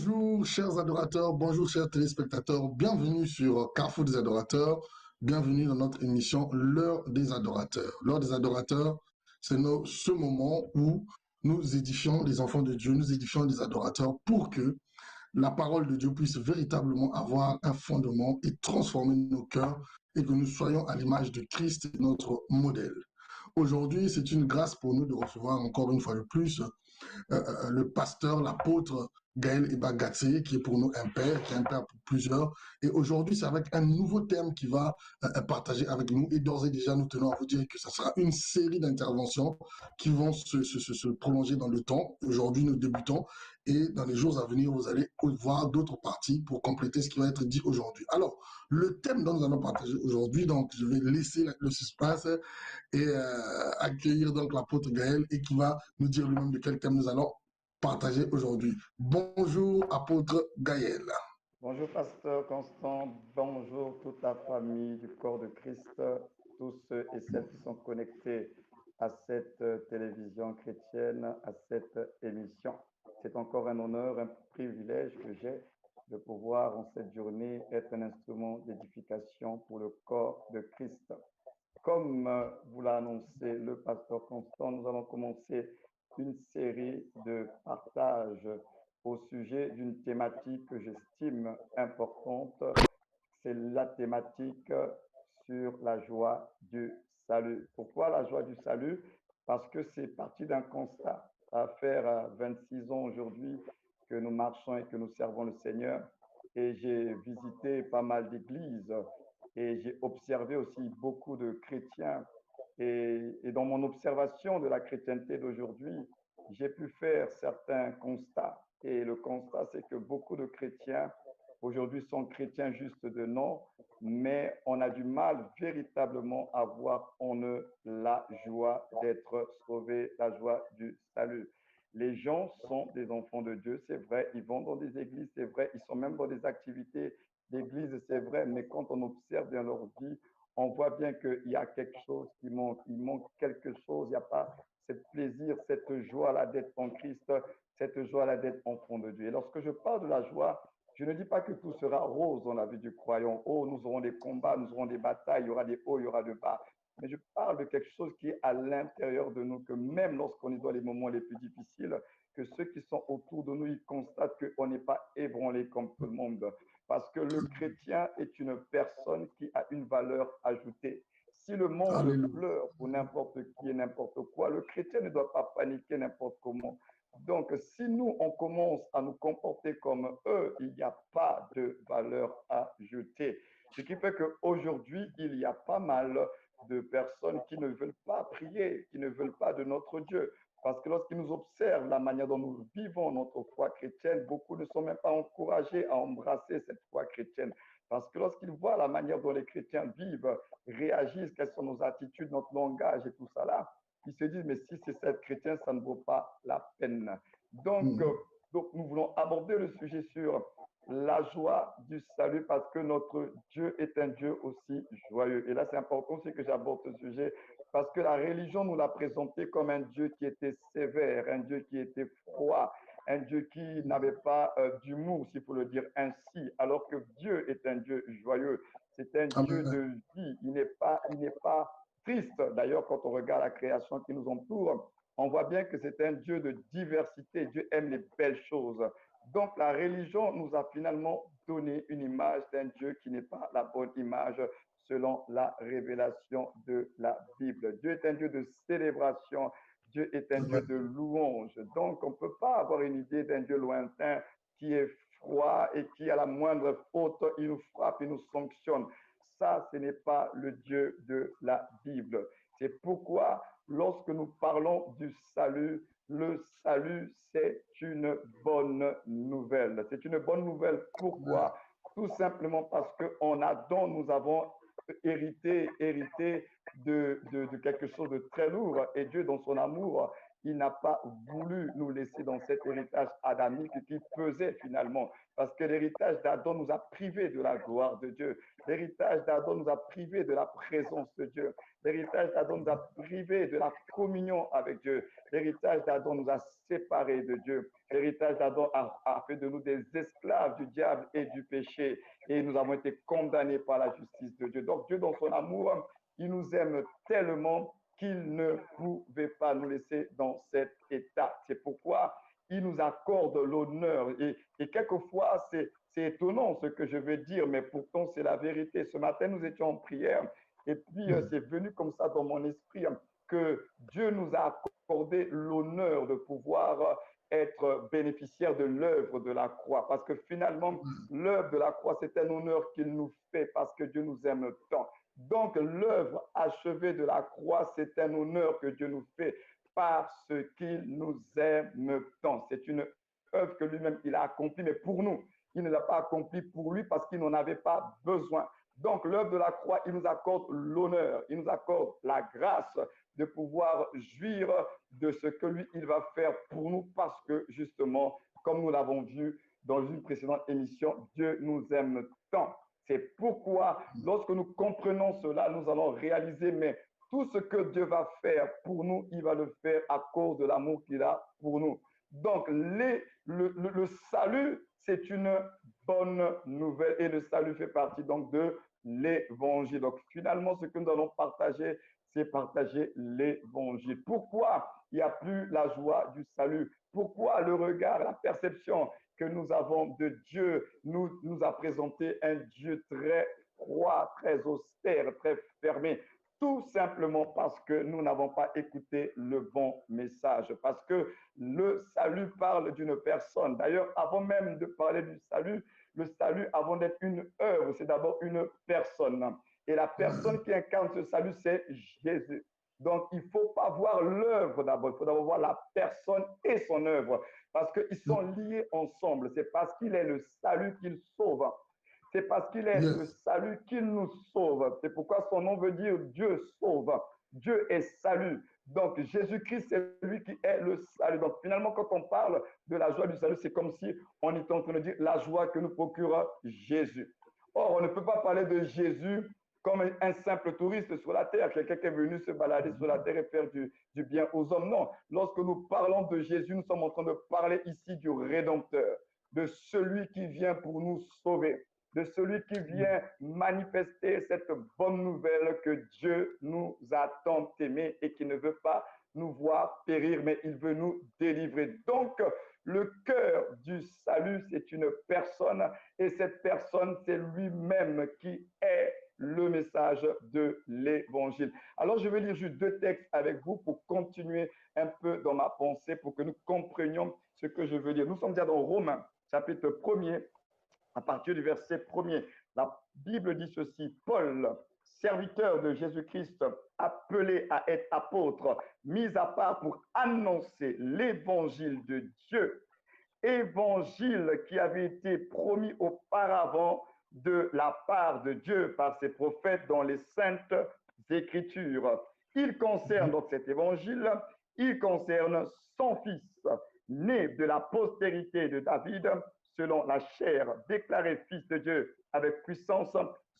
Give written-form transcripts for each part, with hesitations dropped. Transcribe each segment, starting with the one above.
Bonjour chers adorateurs, bonjour chers téléspectateurs, bienvenue sur Carrefour des adorateurs, bienvenue dans notre émission L'heure des adorateurs. L'heure des adorateurs, c'est ce moment où nous édifions les enfants de Dieu, nous édifions les adorateurs pour que la parole de Dieu puisse véritablement avoir un fondement et transformer nos cœurs et que nous soyons à l'image de Christ, notre modèle. Aujourd'hui, c'est une grâce pour nous de recevoir encore une fois de plus le pasteur, l'apôtre Gaël Ebagatsé, qui est pour nous un père, qui est un père pour plusieurs. Et aujourd'hui, c'est avec un nouveau thème qui va partager avec nous. Et d'ores et déjà, nous tenons à vous dire que ça sera une série d'interventions qui vont se prolonger dans le temps. Aujourd'hui, nous débutons. Et dans les jours à venir, vous allez voir d'autres parties pour compléter ce qui va être dit aujourd'hui. Alors, le thème dont nous allons partager aujourd'hui, donc je vais laisser le suspense et accueillir donc l'apôtre Gaël et qui va nous dire lui-même de quel thème nous allons partager aujourd'hui. Bonjour, apôtre Gaël. Bonjour, pasteur Constant. Bonjour, toute la famille du corps de Christ, tous ceux et celles qui sont connectés à cette télévision chrétienne, à cette émission. C'est encore un honneur, un privilège que j'ai de pouvoir en cette journée être un instrument d'édification pour le corps de Christ. Comme vous l'a annoncé le pasteur Constant, nous allons commencer une série de partages au sujet d'une thématique que j'estime importante. C'est la thématique sur la joie du salut. Pourquoi la joie du salut? Parce que c'est parti d'un constat. À faire 26 ans aujourd'hui que nous marchons et que nous servons le Seigneur. Et j'ai visité pas mal d'églises et j'ai observé aussi beaucoup de chrétiens. Et dans mon observation de la chrétienté d'aujourd'hui, j'ai pu faire certains constats. Et le constat, c'est que beaucoup de chrétiens aujourd'hui sont chrétiens juste de nom, mais on a du mal véritablement à voir en eux la joie d'être sauvés, la joie du salut. Les gens sont des enfants de Dieu, c'est vrai, ils vont dans des églises, c'est vrai, ils sont même dans des activités d'église, c'est vrai, mais quand on observe dans leur vie, on voit bien qu'il y a quelque chose qui manque, il manque quelque chose, il n'y a pas ce plaisir, cette joie-là d'être en Christ, cette joie-là d'être enfant de Dieu. Et lorsque je parle de la joie, je ne dis pas que tout sera rose dans la vie du croyant. Oh, nous aurons des combats, nous aurons des batailles, il y aura des hauts, il y aura des bas. Mais je parle de quelque chose qui est à l'intérieur de nous, que même lorsqu'on est dans les moments les plus difficiles, que ceux qui sont autour de nous, ils constatent qu'on n'est pas ébranlé comme tout le monde. Parce que le chrétien est une personne qui a une valeur ajoutée. Si le monde Alléluia. pleure pour n'importe qui et n'importe quoi, le chrétien ne doit pas paniquer n'importe comment. Donc, si nous, on commence à nous comporter comme eux, il n'y a pas de valeur ajoutée. Ce qui fait qu'aujourd'hui, il y a pas mal de personnes qui ne veulent pas prier, qui ne veulent pas de notre Dieu. Parce que lorsqu'ils nous observent la manière dont nous vivons notre foi chrétienne, beaucoup ne sont même pas encouragés à embrasser cette foi chrétienne. Parce que lorsqu'ils voient la manière dont les chrétiens vivent, réagissent, quelles sont nos attitudes, notre langage et tout ça là, ils se disent, mais si c'est cette chrétien, ça ne vaut pas la peine. Donc, Mm. donc, nous voulons aborder le sujet sur la joie du salut parce que notre Dieu est un Dieu aussi joyeux. Et là, c'est important aussi que j'aborde ce sujet parce que la religion nous l'a présenté comme un Dieu qui était sévère, un Dieu qui était froid, un Dieu qui n'avait pas d'humour, s'il faut le dire ainsi, alors que Dieu est un Dieu joyeux. C'est un Dieu Amen. de vie. Il n'est pas triste. D'ailleurs, quand on regarde la création qui nous entoure, on voit bien que c'est un Dieu de diversité. Dieu aime les belles choses. Donc, la religion nous a finalement donné une image d'un Dieu qui n'est pas la bonne image selon la révélation de la Bible. Dieu est un Dieu de célébration. Dieu est un Dieu Amen. de louange. Donc, on ne peut pas avoir une idée d'un Dieu lointain qui est froid et qui, à la moindre faute, il nous frappe, il nous sanctionne. Ça, ce n'est pas le Dieu de la Bible. C'est pourquoi, lorsque nous parlons du salut, le salut, c'est une bonne nouvelle. C'est une bonne nouvelle. Pourquoi? Tout simplement parce qu'en Adam, nous avons hérité de quelque chose de très lourd. Et Dieu, dans son amour, il n'a pas voulu nous laisser dans cet héritage adamique qui pesait finalement. Parce que l'héritage d'Adam nous a privés de la gloire de Dieu. L'héritage d'Adam nous a privés de la présence de Dieu. L'héritage d'Adam nous a privés de la communion avec Dieu. L'héritage d'Adam nous a séparés de Dieu. L'héritage d'Adam a fait de nous des esclaves du diable et du péché. Et nous avons été condamnés par la justice de Dieu. Donc Dieu, dans son amour, il nous aime tellement qu'il ne pouvait pas nous laisser dans cet état. C'est pourquoi il nous accorde l'honneur. Et quelquefois, c'est étonnant ce que je veux dire, mais pourtant c'est la vérité. Ce matin, nous étions en prière et puis c'est venu comme ça dans mon esprit que Dieu nous a accordé l'honneur de pouvoir être bénéficiaire de l'œuvre de la croix. Parce que finalement, l'œuvre de la croix, c'est un honneur qu'il nous fait parce que Dieu nous aime tant. Donc, l'œuvre achevée de la croix, c'est un honneur que Dieu nous fait parce qu'il nous aime tant. C'est une œuvre que lui-même, il a accomplie, mais pour nous. Il ne l'a pas accomplie pour lui parce qu'il n'en avait pas besoin. Donc, l'œuvre de la croix, il nous accorde l'honneur, il nous accorde la grâce de pouvoir jouir de ce que lui, il va faire pour nous parce que, justement, comme nous l'avons vu dans une précédente émission, Dieu nous aime tant. C'est pourquoi, lorsque nous comprenons cela, nous allons réaliser, mais tout ce que Dieu va faire pour nous, il va le faire à cause de l'amour qu'il a pour nous. Donc, le salut, c'est une bonne nouvelle et le salut fait partie donc de l'évangile. Donc, finalement, ce que nous allons partager, c'est partager l'évangile. Pourquoi il n'y a plus la joie du salut? Pourquoi le regard, la perception que nous avons de Dieu nous a présenté un Dieu très froid, très austère, très fermé? Tout simplement parce que nous n'avons pas écouté le bon message. Parce que le salut parle d'une personne. D'ailleurs, avant même de parler du salut, le salut, avant d'être une œuvre, c'est d'abord une personne. Et la personne qui incarne ce salut, c'est Jésus. Donc, il ne faut pas voir l'œuvre d'abord, il faut d'abord voir la personne et son œuvre, parce qu'ils sont liés ensemble. C'est parce qu'il est le salut qu'il sauve. C'est parce qu'il est le salut qu'il nous sauve. C'est pourquoi son nom veut dire Dieu sauve. Dieu est salut. Donc, Jésus-Christ, c'est lui qui est le salut. Donc, finalement, quand on parle de la joie du salut, c'est comme si on était en train de dire la joie que nous procure Jésus. Or, on ne peut pas parler de Jésus comme un simple touriste sur la terre, quelqu'un qui est venu se balader sur la terre et faire du bien aux hommes. Non, lorsque nous parlons de Jésus, nous sommes en train de parler ici du Rédempteur, de celui qui vient pour nous sauver, de celui qui vient manifester cette bonne nouvelle que Dieu nous a tant aimés et qui ne veut pas nous voir périr, mais il veut nous délivrer. Donc, le cœur du salut, c'est une personne, et cette personne, c'est lui-même qui est le message de l'évangile. Alors, je vais lire juste deux textes avec vous pour continuer un peu dans ma pensée, pour que nous comprenions ce que je veux dire. Nous sommes déjà dans Romains, chapitre 1er, à partir du verset 1er. La Bible dit ceci: Paul, serviteur de Jésus-Christ, appelé à être apôtre, mis à part pour annoncer l'évangile de Dieu, évangile qui avait été promis auparavant de la part de Dieu par ses prophètes dans les saintes écritures. Il concerne donc cet évangile, il concerne son fils, né de la postérité de David, selon la chair, déclaré fils de Dieu avec puissance,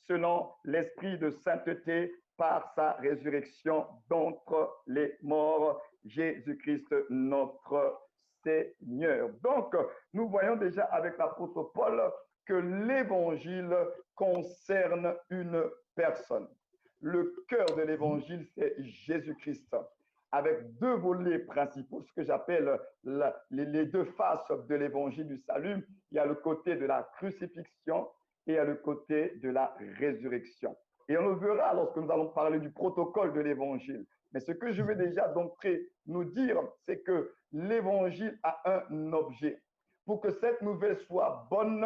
selon l'esprit de sainteté par sa résurrection d'entre les morts, Jésus-Christ notre Seigneur. Donc, nous voyons déjà avec l'apôtre Paul que l'évangile concerne une personne. Le cœur de l'évangile, c'est Jésus-Christ, avec deux volets principaux, ce que j'appelle les deux faces de l'évangile du salut. Il y a le côté de la crucifixion et il y a le côté de la résurrection. Et on le verra lorsque nous allons parler du protocole de l'évangile. Mais ce que je veux déjà d'entrée nous dire, c'est que l'évangile a un objet. Pour que cette nouvelle soit bonne,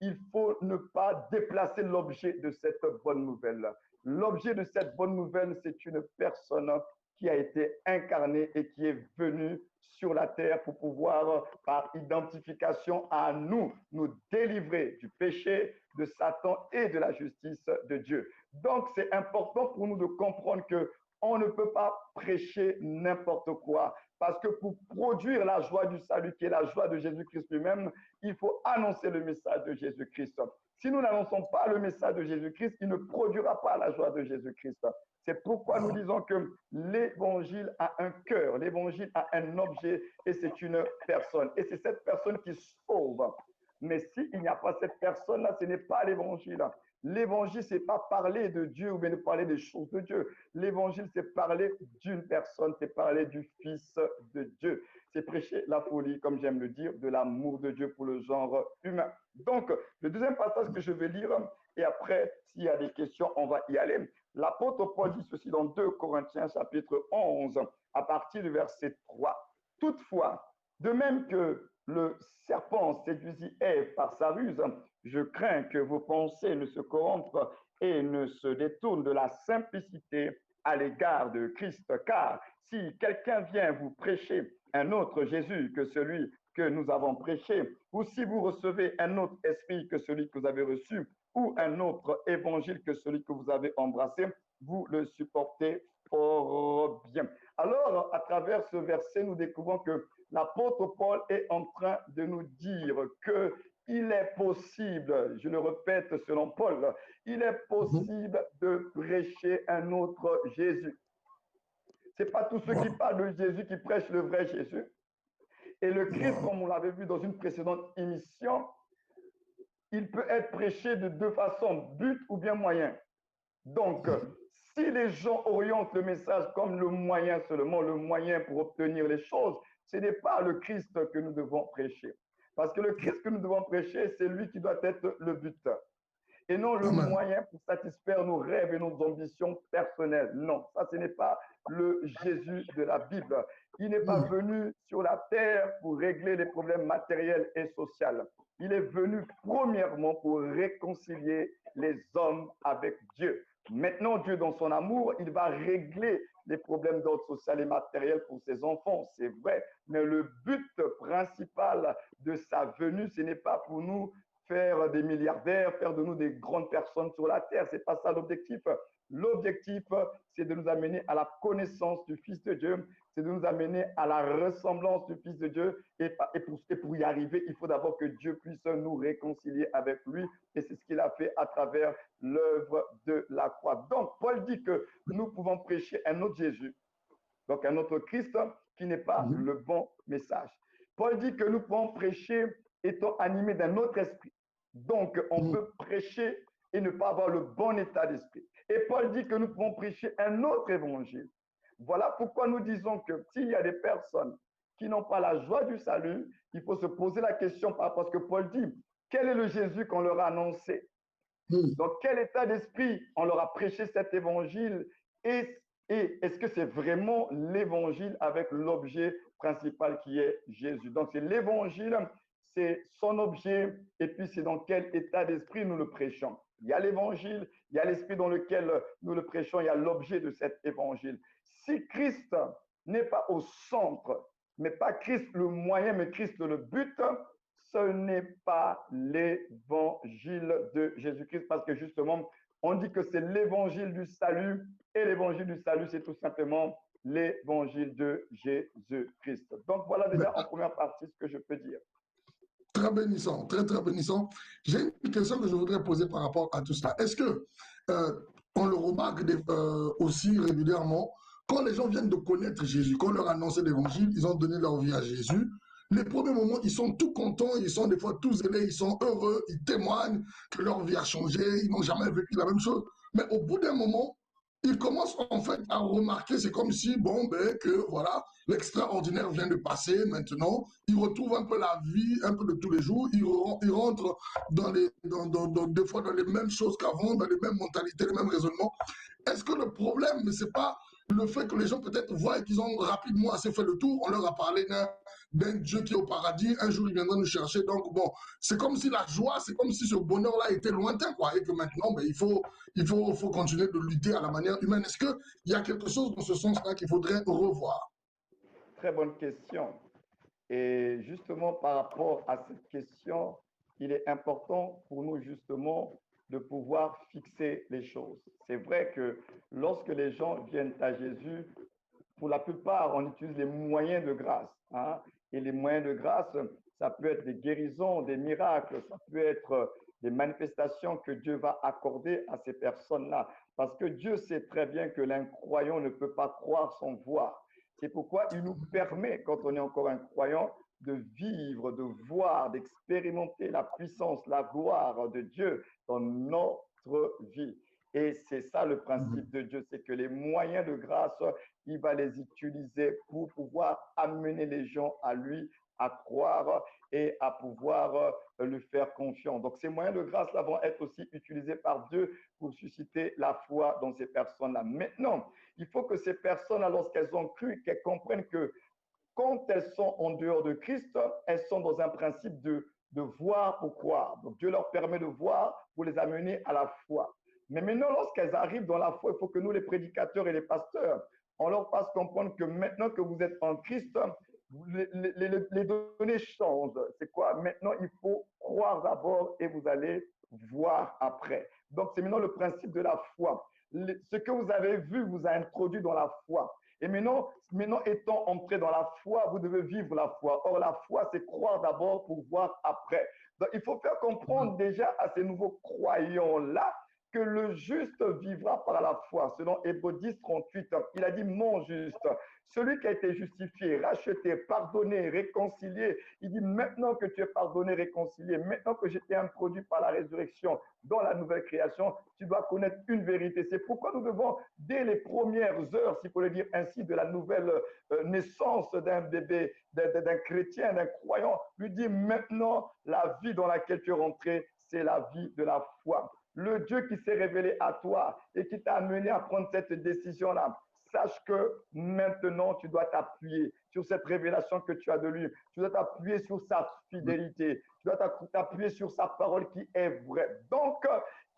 il faut ne pas déplacer l'objet de cette bonne nouvelle. L'objet de cette bonne nouvelle, c'est une personne qui a été incarnée et qui est venue sur la terre pour pouvoir, par identification à nous, nous délivrer du péché, de Satan et de la justice de Dieu. Donc, c'est important pour nous de comprendre que On ne peut pas prêcher n'importe quoi. Parce que pour produire la joie du salut, qui est la joie de Jésus-Christ lui-même, il faut annoncer le message de Jésus-Christ. Si nous n'annonçons pas le message de Jésus-Christ, il ne produira pas la joie de Jésus-Christ. C'est pourquoi nous disons que l'évangile a un cœur, l'évangile a un objet et c'est une personne. Et c'est cette personne qui sauve. Mais s'il n'y a pas cette personne-là, ce n'est pas l'évangile. L'évangile, c'est pas parler de Dieu ou bien de parler des choses de Dieu. L'évangile, c'est parler d'une personne, c'est parler du Fils de Dieu. C'est prêcher la folie, comme j'aime le dire, de l'amour de Dieu pour le genre humain. Donc, le deuxième passage que je vais lire, et après, s'il y a des questions, on va y aller. L'apôtre Paul dit ceci dans 2 Corinthiens chapitre 11, à partir du verset 3. Toutefois, de même que le serpent séduisit Ève par sa ruse, je crains que vos pensées ne se corrompent et ne se détournent de la simplicité à l'égard de Christ. Car si quelqu'un vient vous prêcher un autre Jésus que celui que nous avons prêché, ou si vous recevez un autre esprit que celui que vous avez reçu, ou un autre évangile que celui que vous avez embrassé, vous le supportez fort bien. Alors, à travers ce verset, nous découvrons que l'apôtre Paul est en train de nous dire que il est possible, je le répète selon Paul, il est possible de prêcher un autre Jésus. Ce n'est pas tous ceux qui parlent de Jésus qui prêchent le vrai Jésus. Et le Christ, comme on l'avait vu dans une précédente émission, il peut être prêché de deux façons, but ou bien moyen. Donc, si les gens orientent le message comme le moyen seulement, le moyen pour obtenir les choses, ce n'est pas le Christ que nous devons prêcher. Parce que le Christ que nous devons prêcher, c'est lui qui doit être le but. Et non le moyen pour satisfaire nos rêves et nos ambitions personnelles. Non, ça, ce n'est pas le Jésus de la Bible. Il n'est pas venu sur la terre pour régler les problèmes matériels et sociaux. Il est venu premièrement pour réconcilier les hommes avec Dieu. Maintenant, Dieu, dans son amour, il va régler les problèmes d'ordre social et matériel pour ses enfants, c'est vrai. Mais le but principal de sa venue, ce n'est pas pour nous faire des milliardaires, faire de nous des grandes personnes sur la terre. C'est pas ça l'objectif. L'objectif, c'est de nous amener à la connaissance du Fils de Dieu, c'est de nous amener à la ressemblance du Fils de Dieu. Et pour y arriver, il faut d'abord que Dieu puisse nous réconcilier avec lui. Et c'est ce qu'il a fait à travers l'œuvre de la croix. Donc, Paul dit que nous pouvons prêcher un autre Jésus, donc un autre Christ qui n'est pas le bon message. Paul dit que nous pouvons prêcher étant animés d'un autre esprit. Donc, on peut prêcher et ne pas avoir le bon état d'esprit. Et Paul dit que nous pouvons prêcher un autre évangile. Voilà pourquoi nous disons que s'il y a des personnes qui n'ont pas la joie du salut, il faut se poser la question par rapport à ce que Paul dit. Quel est le Jésus qu'on leur a annoncé? Dans quel état d'esprit on leur a prêché cet évangile? Et est-ce que c'est vraiment l'évangile avec l'objet principal qui est Jésus? Donc, c'est l'évangile, c'est son objet, et puis c'est dans quel état d'esprit nous le prêchons. Il y a l'évangile, il y a l'esprit dans lequel nous le prêchons, il y a l'objet de cet évangile. Si Christ n'est pas au centre, mais pas Christ le moyen, mais Christ le but, ce n'est pas l'évangile de Jésus-Christ, parce que justement, on dit que c'est l'évangile du salut, et l'évangile du salut, c'est tout simplement l'évangile de Jésus-Christ. Donc voilà déjà en première partie ce que je peux dire. Très bénissant, très très bénissant. J'ai une question que je voudrais poser par rapport à tout cela. Est-ce que on le remarque aussi régulièrement, quand les gens viennent de connaître Jésus, quand on leur annonce l'évangile, ils ont donné leur vie à Jésus. Les premiers moments, ils sont tout contents, ils sont des fois tous zélés, ils sont heureux, ils témoignent que leur vie a changé, ils n'ont jamais vécu la même chose. Mais au bout d'un moment, ils commencent en fait à remarquer, c'est comme si, bon, ben, que voilà, l'extraordinaire vient de passer maintenant, ils retrouvent un peu la vie, un peu de tous les jours, ils rentrent des fois dans les mêmes choses qu'avant, dans les mêmes mentalités, les mêmes raisonnements. Est-ce que le problème, ce n'est pas le fait que les gens peut-être voient qu'ils ont rapidement assez fait le tour, on leur a parlé d'un Dieu qui est au paradis, un jour il viendra nous chercher, donc bon, c'est comme si la joie, c'est comme si ce bonheur-là était lointain, quoi, et que maintenant, ben, il faut continuer de lutter à la manière humaine. Est-ce qu'il y a quelque chose dans ce sens-là qu'il faudrait revoir? Très bonne question. Et justement, par rapport à cette question, il est important pour nous justement de pouvoir fixer les choses. C'est vrai que lorsque les gens viennent à Jésus, pour la plupart, on utilise les moyens de grâce. Hein? Et les moyens de grâce, ça peut être des guérisons, des miracles, ça peut être des manifestations que Dieu va accorder à ces personnes-là. Parce que Dieu sait très bien que l'incroyant ne peut pas croire sans voir. C'est pourquoi il nous permet, quand on est encore un croyant, de vivre, de voir, d'expérimenter la puissance, la gloire de Dieu dans notre vie. Et c'est ça le principe de Dieu, c'est que les moyens de grâce, il va les utiliser pour pouvoir amener les gens à lui, à croire et à pouvoir lui faire confiance. Donc ces moyens de grâce-là vont être aussi utilisés par Dieu pour susciter la foi dans ces personnes-là. Maintenant, il faut que ces personnes-là, lorsqu'elles ont cru, qu'elles comprennent que quand elles sont en dehors de Christ, elles sont dans un principe de voir pour croire. Donc Dieu leur permet de voir pour les amener à la foi. Mais maintenant, lorsqu'elles arrivent dans la foi, il faut que nous, les prédicateurs et les pasteurs, on leur fasse comprendre que maintenant que vous êtes en Christ, les données changent. C'est quoi? Maintenant, il faut croire d'abord et vous allez voir après. Donc, c'est maintenant le principe de la foi. Ce que vous avez vu vous a introduit dans la foi. Et maintenant, étant entré dans la foi, vous devez vivre la foi. Or, la foi, c'est croire d'abord pour voir après. Donc, il faut faire comprendre déjà à ces nouveaux croyants-là que le juste vivra par la foi. Selon Hébreux 10, 38, il a dit mon juste, celui qui a été justifié, racheté, pardonné, réconcilié. Il dit maintenant que tu es pardonné, réconcilié, maintenant que j'étais introduit par la résurrection dans la nouvelle création, tu dois connaître une vérité. C'est pourquoi nous devons, dès les premières heures, s'il faut le dire ainsi, de la nouvelle naissance d'un bébé, d'un chrétien, d'un croyant, lui dire maintenant la vie dans laquelle tu es rentré, c'est la vie de la foi. Le Dieu qui s'est révélé à toi et qui t'a amené à prendre cette décision-là, sache que maintenant tu dois t'appuyer sur cette révélation que tu as de lui. Tu dois t'appuyer sur sa fidélité. Tu dois t'appuyer sur sa parole qui est vraie. Donc,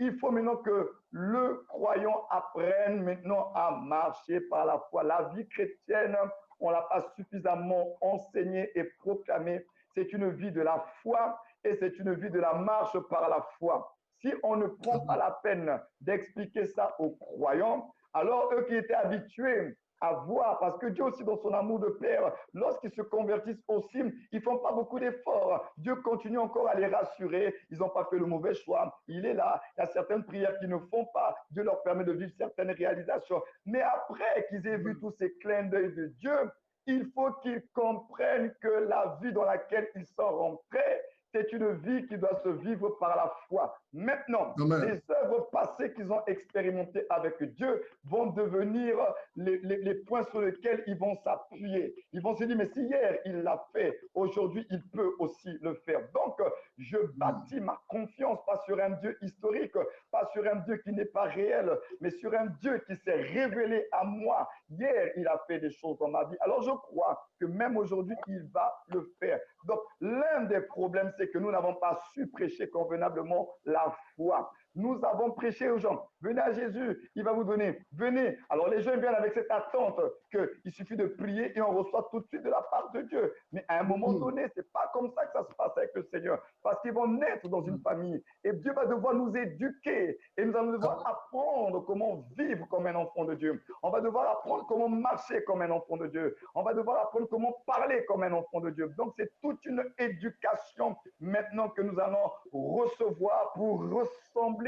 il faut maintenant que le croyant apprenne maintenant à marcher par la foi. La vie chrétienne, on ne l'a pas suffisamment enseignée et proclamée. C'est une vie de la foi et c'est une vie de la marche par la foi. Si on ne prend pas la peine d'expliquer ça aux croyants, alors eux qui étaient habitués à voir, parce que Dieu aussi dans son amour de Père, lorsqu'ils se convertissent aussi, ils ne font pas beaucoup d'efforts. Dieu continue encore à les rassurer, ils n'ont pas fait le mauvais choix, il est là, il y a certaines prières qu'ils ne font pas, Dieu leur permet de vivre certaines réalisations. Mais après qu'ils aient vu tous ces clins d'œil de Dieu, il faut qu'ils comprennent que la vie dans laquelle ils sont rentrés, c'est une vie qui doit se vivre par la foi. Maintenant, les œuvres passées qu'ils ont expérimentées avec Dieu vont devenir les points sur lesquels ils vont s'appuyer. Ils vont se dire, mais si hier il l'a fait, aujourd'hui il peut aussi le faire. Donc, je bâtis ma confiance, pas sur un Dieu historique, pas sur un Dieu qui n'est pas réel, mais sur un Dieu qui s'est révélé à moi. Hier, il a fait des choses dans ma vie. Alors, je crois que même aujourd'hui, il va le faire. Donc, l'un des problèmes, c'est que nous n'avons pas su prêcher convenablement la foi. Nous avons prêché aux gens, venez à Jésus, il va vous donner, venez. Alors les gens viennent avec cette attente qu'il suffit de prier et on reçoit tout de suite de la part de Dieu. Mais à un moment donné, c'est pas comme ça que ça se passe avec le Seigneur, parce qu'ils vont naître dans une famille et Dieu va devoir nous éduquer et nous allons devoir apprendre comment vivre comme un enfant de Dieu. On va devoir apprendre comment marcher comme un enfant de Dieu. On va devoir apprendre comment parler comme un enfant de Dieu. Donc c'est toute une éducation maintenant que nous allons recevoir pour ressembler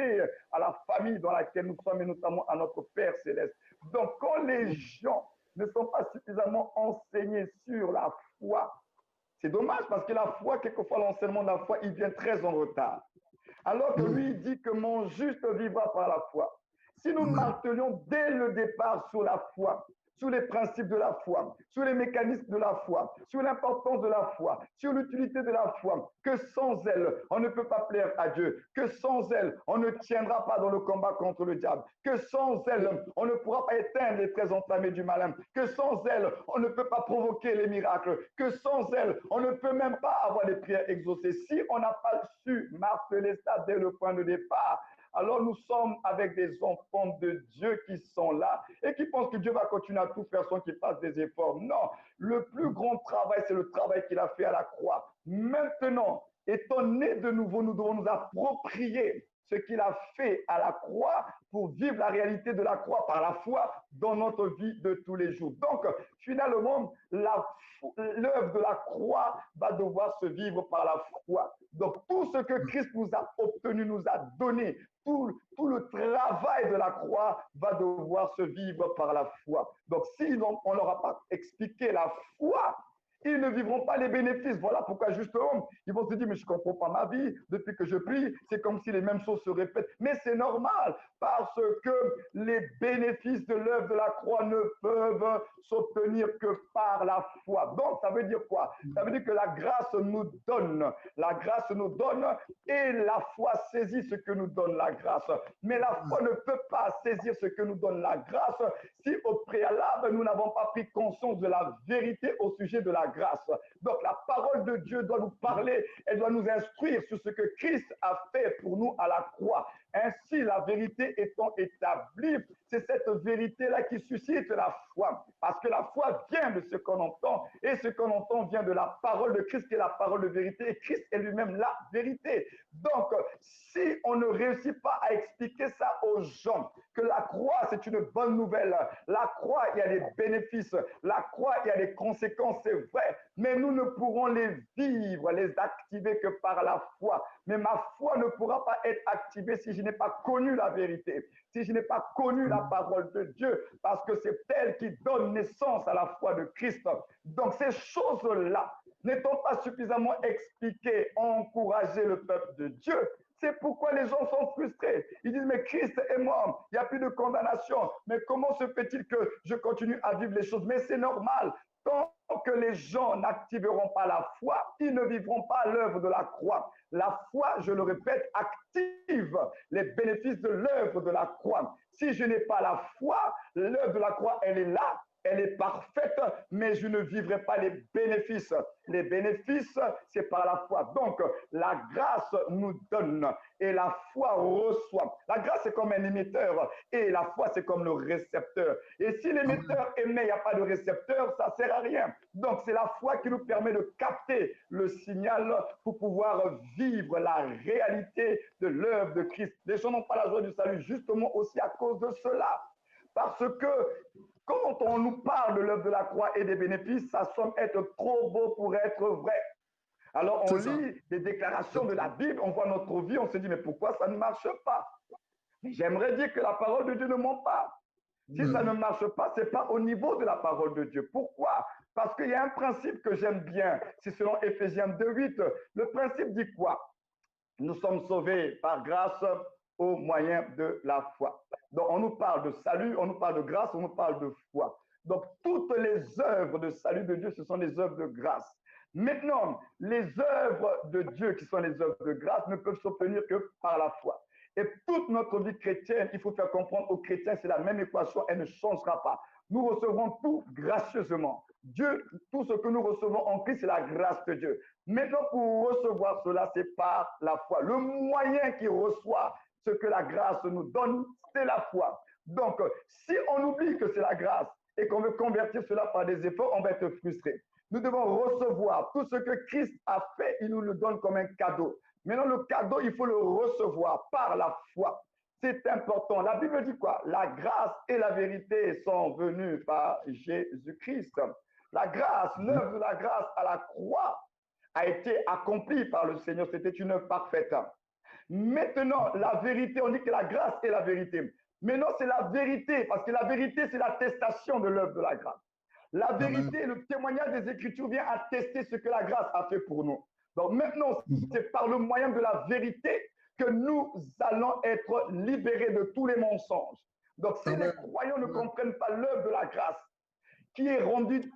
à la famille dans laquelle nous sommes et notamment à notre Père céleste. Donc, quand les gens ne sont pas suffisamment enseignés sur la foi, c'est dommage parce que la foi, quelquefois l'enseignement de la foi, il vient très en retard. Alors que lui, il dit que mon juste vivra par la foi. Si nous martelions dès le départ sur la foi, sur les principes de la foi, sur les mécanismes de la foi, sur l'importance de la foi, sur l'utilité de la foi, que sans elle, on ne peut pas plaire à Dieu, que sans elle, on ne tiendra pas dans le combat contre le diable, que sans elle, on ne pourra pas éteindre les traits enflammés du malin, que sans elle, on ne peut pas provoquer les miracles, que sans elle, on ne peut même pas avoir les prières exaucées. Si on n'a pas su marteler ça dès le point de départ, alors nous sommes avec des enfants de Dieu qui sont là et qui pensent que Dieu va continuer à tout faire sans qu'ils fassent des efforts. Non, le plus grand travail, c'est le travail qu'il a fait à la croix. Maintenant, étant nés de nouveau, nous devons nous approprier ce qu'il a fait à la croix pour vivre la réalité de la croix par la foi dans notre vie de tous les jours. Donc, finalement, l'œuvre de la croix va devoir se vivre par la foi. Donc, tout ce que Christ nous a obtenu, nous a donné, tout le travail de la croix va devoir se vivre par la foi. Donc, si on ne leur a pas expliqué la foi, ils ne vivront pas les bénéfices. Voilà pourquoi justement, ils vont se dire, mais je ne comprends pas ma vie, depuis que je prie, c'est comme si les mêmes choses se répètent. Mais c'est normal, parce que les bénéfices de l'œuvre de la croix ne peuvent s'obtenir que par la foi. Donc, ça veut dire quoi? Ça veut dire que la grâce nous donne. La grâce nous donne et la foi saisit ce que nous donne la grâce. Mais la foi ne peut pas saisir ce que nous donne la grâce si au préalable, nous n'avons pas pris conscience de la vérité au sujet de la grâce. Donc, la parole de Dieu doit nous parler, elle doit nous instruire sur ce que Christ a fait pour nous à la croix. Ainsi, la vérité étant établie, c'est cette vérité-là qui suscite la foi. Parce que la foi vient de ce qu'on entend, et ce qu'on entend vient de la parole de Christ, qui est la parole de vérité, et Christ est lui-même la vérité. Donc, si on ne réussit pas à expliquer ça aux gens, que la croix, c'est une bonne nouvelle, la croix, il y a des bénéfices, la croix, il y a des conséquences, c'est vrai, mais nous ne pourrons les vivre, les activer que par la foi. Mais ma foi ne pourra pas être activée si je n'ai pas connu la vérité, si je n'ai pas connu la parole de Dieu, parce que c'est elle qui donne naissance à la foi de Christ. Donc ces choses-là, n'étant pas suffisamment expliquées, encourager le peuple de Dieu, c'est pourquoi les gens sont frustrés. Ils disent, mais Christ est mort, il n'y a plus de condamnation. Mais comment se fait-il que je continue à vivre les choses? Mais c'est normal. Tant que les gens n'activeront pas la foi, ils ne vivront pas l'œuvre de la croix. La foi, je le répète, active les bénéfices de l'œuvre de la croix. Si je n'ai pas la foi, l'œuvre de la croix, elle est là, elle est parfaite, mais je ne vivrai pas les bénéfices. Les bénéfices, c'est par la foi. Donc, la grâce nous donne et la foi reçoit. La grâce, c'est comme un émetteur et la foi, c'est comme le récepteur. Et si l'émetteur émet, il n'y a pas de récepteur, ça ne sert à rien. Donc, c'est la foi qui nous permet de capter le signal pour pouvoir vivre la réalité de l'œuvre de Christ. Les gens n'ont pas la joie du salut justement aussi à cause de cela. Parce que quand on nous parle de l'œuvre de la croix et des bénéfices, ça semble être trop beau pour être vrai. Alors on lit des déclarations de la Bible, on voit notre vie, on se dit mais pourquoi ça ne marche pas? Mais j'aimerais dire que la parole de Dieu ne ment pas. Si ça ne marche pas, ce n'est pas au niveau de la parole de Dieu. Pourquoi? Parce qu'il y a un principe que j'aime bien, c'est selon Éphésiens 2:8. Le principe dit quoi? Nous sommes sauvés par grâce au moyen de la foi. Donc, on nous parle de salut, on nous parle de grâce, on nous parle de foi. Donc, toutes les œuvres de salut de Dieu, ce sont des œuvres de grâce. Maintenant, les œuvres de Dieu, qui sont les œuvres de grâce, ne peuvent s'obtenir que par la foi. Et toute notre vie chrétienne, il faut faire comprendre aux chrétiens, c'est la même équation, elle ne changera pas. Nous recevrons tout gracieusement. Dieu, tout ce que nous recevons en Christ, c'est la grâce de Dieu. Maintenant, pour recevoir cela, c'est par la foi. Le moyen qui reçoit ce que la grâce nous donne, c'est la foi. Donc, si on oublie que c'est la grâce et qu'on veut convertir cela par des efforts, on va être frustré. Nous devons recevoir tout ce que Christ a fait, il nous le donne comme un cadeau. Maintenant, le cadeau, il faut le recevoir par la foi. C'est important. La Bible dit quoi? La grâce et la vérité sont venues par Jésus-Christ. La grâce, l'œuvre de la grâce à la croix a été accomplie par le Seigneur. C'était une œuvre parfaite. Maintenant, la vérité, on dit que la grâce est la vérité. Maintenant, c'est la vérité, parce que la vérité, c'est l'attestation de l'œuvre de la grâce. La vérité, le témoignage des Écritures vient attester ce que la grâce a fait pour nous. Donc maintenant, c'est par le moyen de la vérité que nous allons être libérés de tous les mensonges. Donc si les croyants ne comprennent pas l'œuvre de la grâce qui est rendue,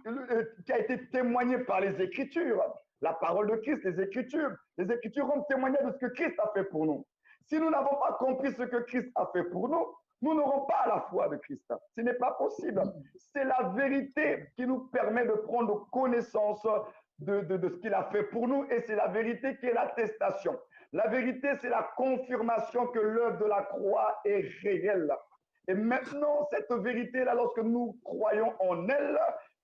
qui a été témoignée par les Écritures, la parole de Christ, les Écritures rendent témoignage de ce que Christ a fait pour nous. Si nous n'avons pas compris ce que Christ a fait pour nous, nous n'aurons pas la foi de Christ. Ce n'est pas possible. C'est la vérité qui nous permet de prendre connaissance de ce qu'il a fait pour nous, et c'est la vérité qui est l'attestation. La vérité, c'est la confirmation que l'œuvre de la croix est réelle. Et maintenant, cette vérité-là, lorsque nous croyons en elle,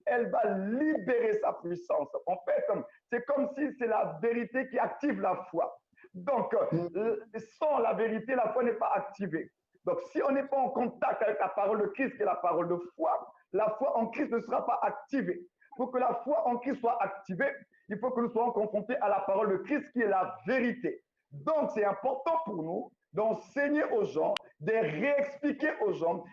elle va libérer sa puissance. En fait, c'est comme si c'est la vérité qui active la foi. Donc, sans la vérité, la foi n'est pas activée. Donc, si on n'est pas en contact avec la parole de Christ, qui est la parole de foi, la foi en Christ ne sera pas activée. Pour que la foi en Christ soit activée, il faut que nous soyons confrontés à la parole de Christ, qui est la vérité. Donc, c'est important pour nous d'enseigner aux gens, de réexpliquer aux gens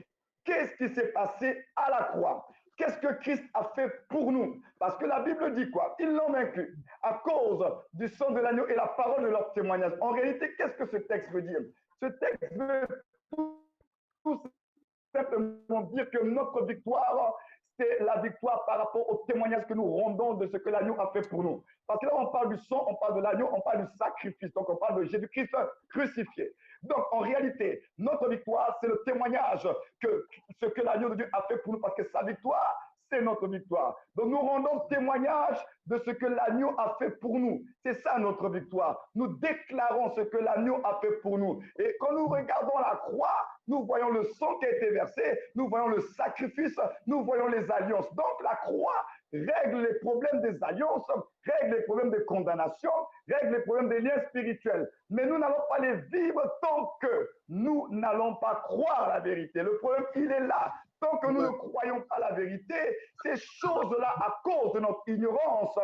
qu'est-ce qui s'est passé à la croix. Qu'est-ce que Christ a fait pour nous? Parce que la Bible dit quoi? Ils l'ont vaincu à cause du sang de l'agneau et la parole de leur témoignage. En réalité, qu'est-ce que ce texte veut dire? Ce texte veut tout simplement dire que notre victoire, c'est la victoire par rapport au témoignage que nous rendons de ce que l'agneau a fait pour nous. Parce que là, on parle du sang, on parle de l'agneau, on parle du sacrifice. Donc, on parle de Jésus-Christ crucifié. Donc, en réalité, notre victoire, c'est le témoignage que ce que l'agneau de Dieu a fait pour nous, parce que sa victoire, c'est notre victoire. Donc, nous rendons témoignage de ce que l'agneau a fait pour nous. C'est ça notre victoire. Nous déclarons ce que l'agneau a fait pour nous. Et quand nous regardons la croix, nous voyons le sang qui a été versé, nous voyons le sacrifice, nous voyons les alliances. Donc, la croix règle les problèmes des alliances, règle les problèmes de condamnation, règle les problèmes des liens spirituels. Mais nous n'allons pas les vivre tant que nous n'allons pas croire la vérité. Le problème, il est là. Tant que nous ne croyons pas la vérité, ces choses-là, à cause de notre ignorance,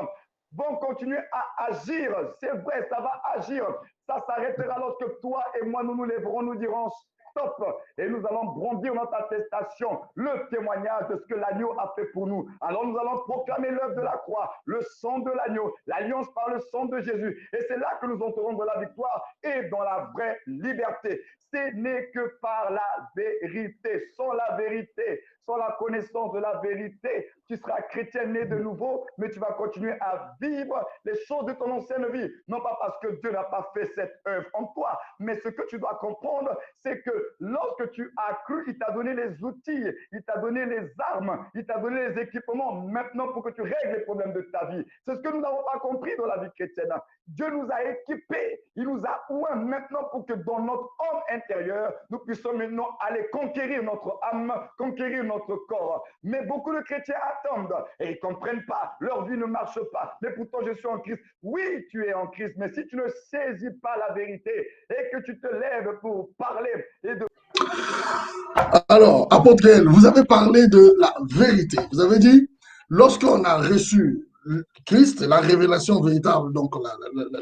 vont continuer à agir. C'est vrai, ça va agir. Ça s'arrêtera lorsque toi et moi, nous nous lèverons, nous dirons stop. Et nous allons brandir notre attestation, le témoignage de ce que l'agneau a fait pour nous. Alors nous allons proclamer l'œuvre de la croix, le sang de l'agneau, l'alliance par le sang de Jésus. Et c'est là que nous entrerons dans la victoire et dans la vraie liberté. Ce n'est que par la vérité. Sans la vérité, sans la connaissance de la vérité, tu seras chrétien né de nouveau, mais tu vas continuer à vivre les choses de ton ancienne vie. Non pas parce que Dieu n'a pas fait cette œuvre en toi, mais ce que tu dois comprendre, c'est que lorsque tu as cru, il t'a donné les outils, il t'a donné les armes, il t'a donné les équipements maintenant pour que tu règles les problèmes de ta vie. C'est ce que nous n'avons pas compris dans la vie chrétienne. Dieu nous a équipés, il nous a oints maintenant pour que dans notre homme intérieur, nous puissions maintenant aller conquérir notre âme, conquérir notre corps. Mais beaucoup de chrétiens attendent et ils ne comprennent pas, leur vie ne marche pas. Mais pourtant, je suis en Christ. Oui, tu es en Christ, mais si tu ne saisis pas la vérité et que tu te lèves pour parler et de... Alors, apôtre Gaël, vous avez parlé de la vérité. Vous avez dit, lorsqu'on a reçu Christ, la révélation véritable, donc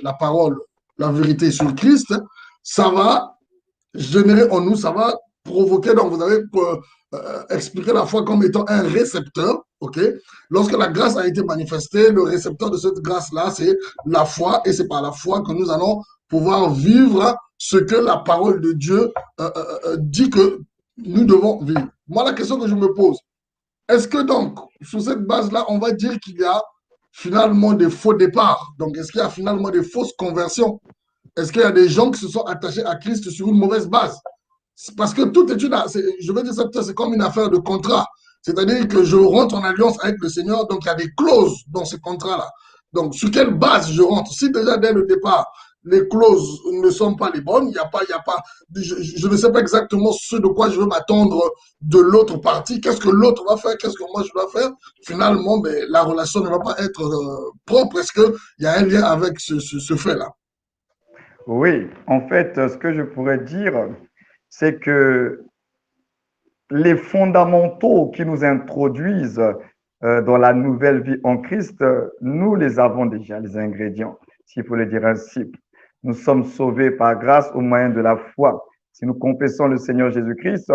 la parole, la vérité sur Christ, ça va générer en nous, ça va provoquer, donc vous avez expliqué la foi comme étant un récepteur, ok? Lorsque la grâce a été manifestée, le récepteur de cette grâce-là, c'est la foi, et c'est par la foi que nous allons pouvoir vivre ce que la parole de Dieu dit que nous devons vivre. Moi, la question que je me pose, est-ce que donc, sur cette base-là, on va dire qu'il y a finalement des faux départs? Donc, est-ce qu'il y a finalement des fausses conversions? Est-ce qu'il y a des gens qui se sont attachés à Christ sur une mauvaise base? Parce que toute étude, je veux dire ça, c'est comme une affaire de contrat. C'est-à-dire que je rentre en alliance avec le Seigneur, donc il y a des clauses dans ce contrat-là. Donc, sur quelle base je rentre? Si déjà dès le départ, les clauses ne sont pas les bonnes, je ne sais pas exactement ce de quoi je veux m'attendre de l'autre partie. Qu'est-ce que l'autre va faire? Qu'est-ce que moi je dois faire? Finalement, ben, la relation ne va pas être propre. Est-ce qu'il y a un lien avec ce fait-là? Oui, en fait, ce que je pourrais dire, c'est que les fondamentaux qui nous introduisent dans la nouvelle vie en Christ, nous les avons déjà, les ingrédients, s'il faut le dire ainsi. Nous sommes sauvés par grâce au moyen de la foi. Si nous confessons le Seigneur Jésus-Christ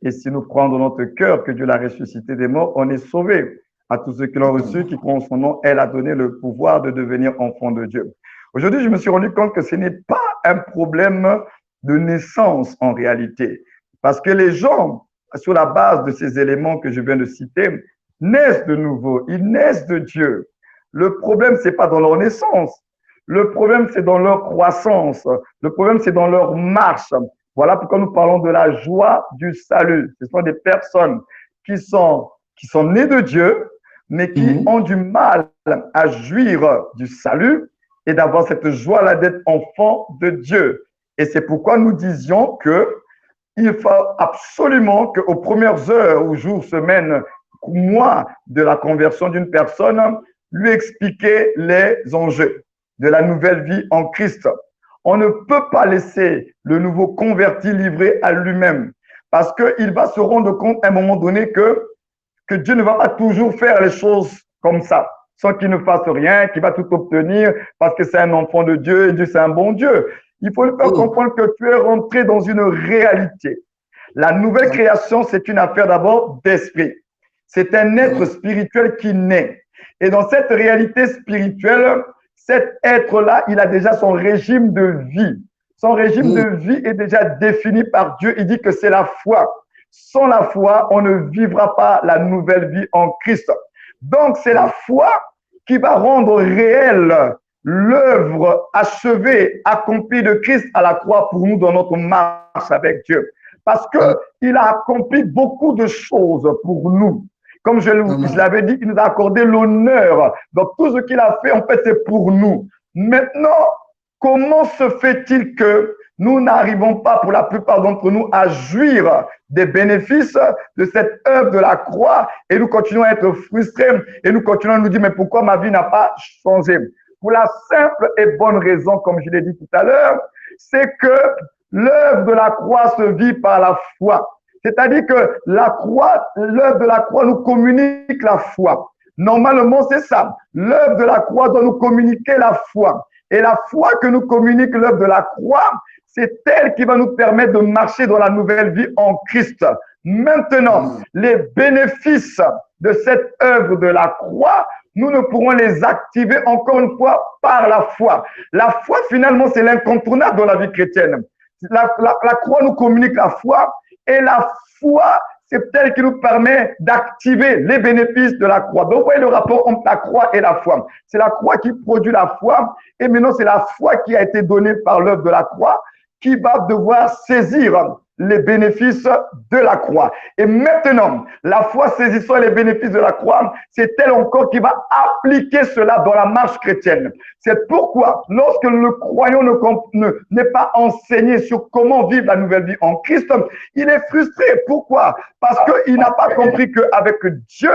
et si nous croyons dans notre cœur que Dieu l'a ressuscité des morts, on est sauvés. À tous ceux qui l'ont reçu, qui croient en son nom, elle a donné le pouvoir de devenir enfant de Dieu. Aujourd'hui, je me suis rendu compte que ce n'est pas un problème de naissance en réalité, parce que les gens, sur la base de ces éléments que je viens de citer, naissent de nouveau, ils naissent de Dieu. Le problème, ce n'est pas dans leur naissance. Le problème, c'est dans leur croissance. Le problème, c'est dans leur marche. Voilà pourquoi nous parlons de la joie du salut. Ce sont des personnes qui sont nées de Dieu, mais qui ont du mal à jouir du salut et d'avoir cette joie-là d'être enfant de Dieu. Et c'est pourquoi nous disions que il faut absolument qu'aux premières heures ou jours, semaines, mois de la conversion d'une personne, lui expliquer les enjeux de la nouvelle vie en Christ. on ne peut pas laisser le nouveau converti livré à lui-même parce qu'il va se rendre compte à un moment donné que Dieu ne va pas toujours faire les choses comme ça, sans qu'il ne fasse rien, qu'il va tout obtenir parce que c'est un enfant de Dieu et Dieu c'est un bon Dieu. Il faut lui faire comprendre que tu es rentré dans une réalité. La nouvelle création, c'est une affaire d'abord d'esprit. C'est un être spirituel qui naît. Et dans cette réalité spirituelle, cet être-là, il a déjà son régime de vie. Son régime de vie est déjà défini par Dieu. Il dit que c'est la foi. Sans la foi, on ne vivra pas la nouvelle vie en Christ. Donc, c'est la foi qui va rendre réelle l'œuvre achevée, accomplie de Christ à la croix pour nous dans notre marche avec Dieu. Parce qu'il a accompli beaucoup de choses pour nous. Comme je l'avais dit, il nous a accordé l'honneur. Donc, tout ce qu'il a fait, en fait, c'est pour nous. Maintenant, comment se fait-il que nous n'arrivons pas, pour la plupart d'entre nous, à jouir des bénéfices de cette œuvre de la croix et nous continuons à être frustrés et nous continuons à nous dire, mais pourquoi ma vie n'a pas changé? Pour la simple et bonne raison, comme je l'ai dit tout à l'heure, c'est que l'œuvre de la croix se vit par la foi. C'est-à-dire que la croix, l'œuvre de la croix nous communique la foi. Normalement, c'est ça. L'œuvre de la croix doit nous communiquer la foi. Et la foi que nous communique l'œuvre de la croix, c'est elle qui va nous permettre de marcher dans la nouvelle vie en Christ. Maintenant, les bénéfices de cette œuvre de la croix, nous ne pourrons les activer encore une fois par la foi. La foi, finalement, c'est l'incontournable dans la vie chrétienne. La croix nous communique la foi et la foi, c'est elle qui nous permet d'activer les bénéfices de la croix. Donc, vous voyez le rapport entre la croix et la foi. C'est la croix qui produit la foi et maintenant, c'est la foi qui a été donnée par l'œuvre de la croix qui va devoir saisir les bénéfices de la croix. Et maintenant, la foi saisissant les bénéfices de la croix, c'est elle encore qui va appliquer cela dans la marche chrétienne. C'est pourquoi, lorsque le croyant n'est pas enseigné sur comment vivre la nouvelle vie en Christ, il est frustré. Pourquoi? Parce qu'il n'a pas compris qu'avec Dieu,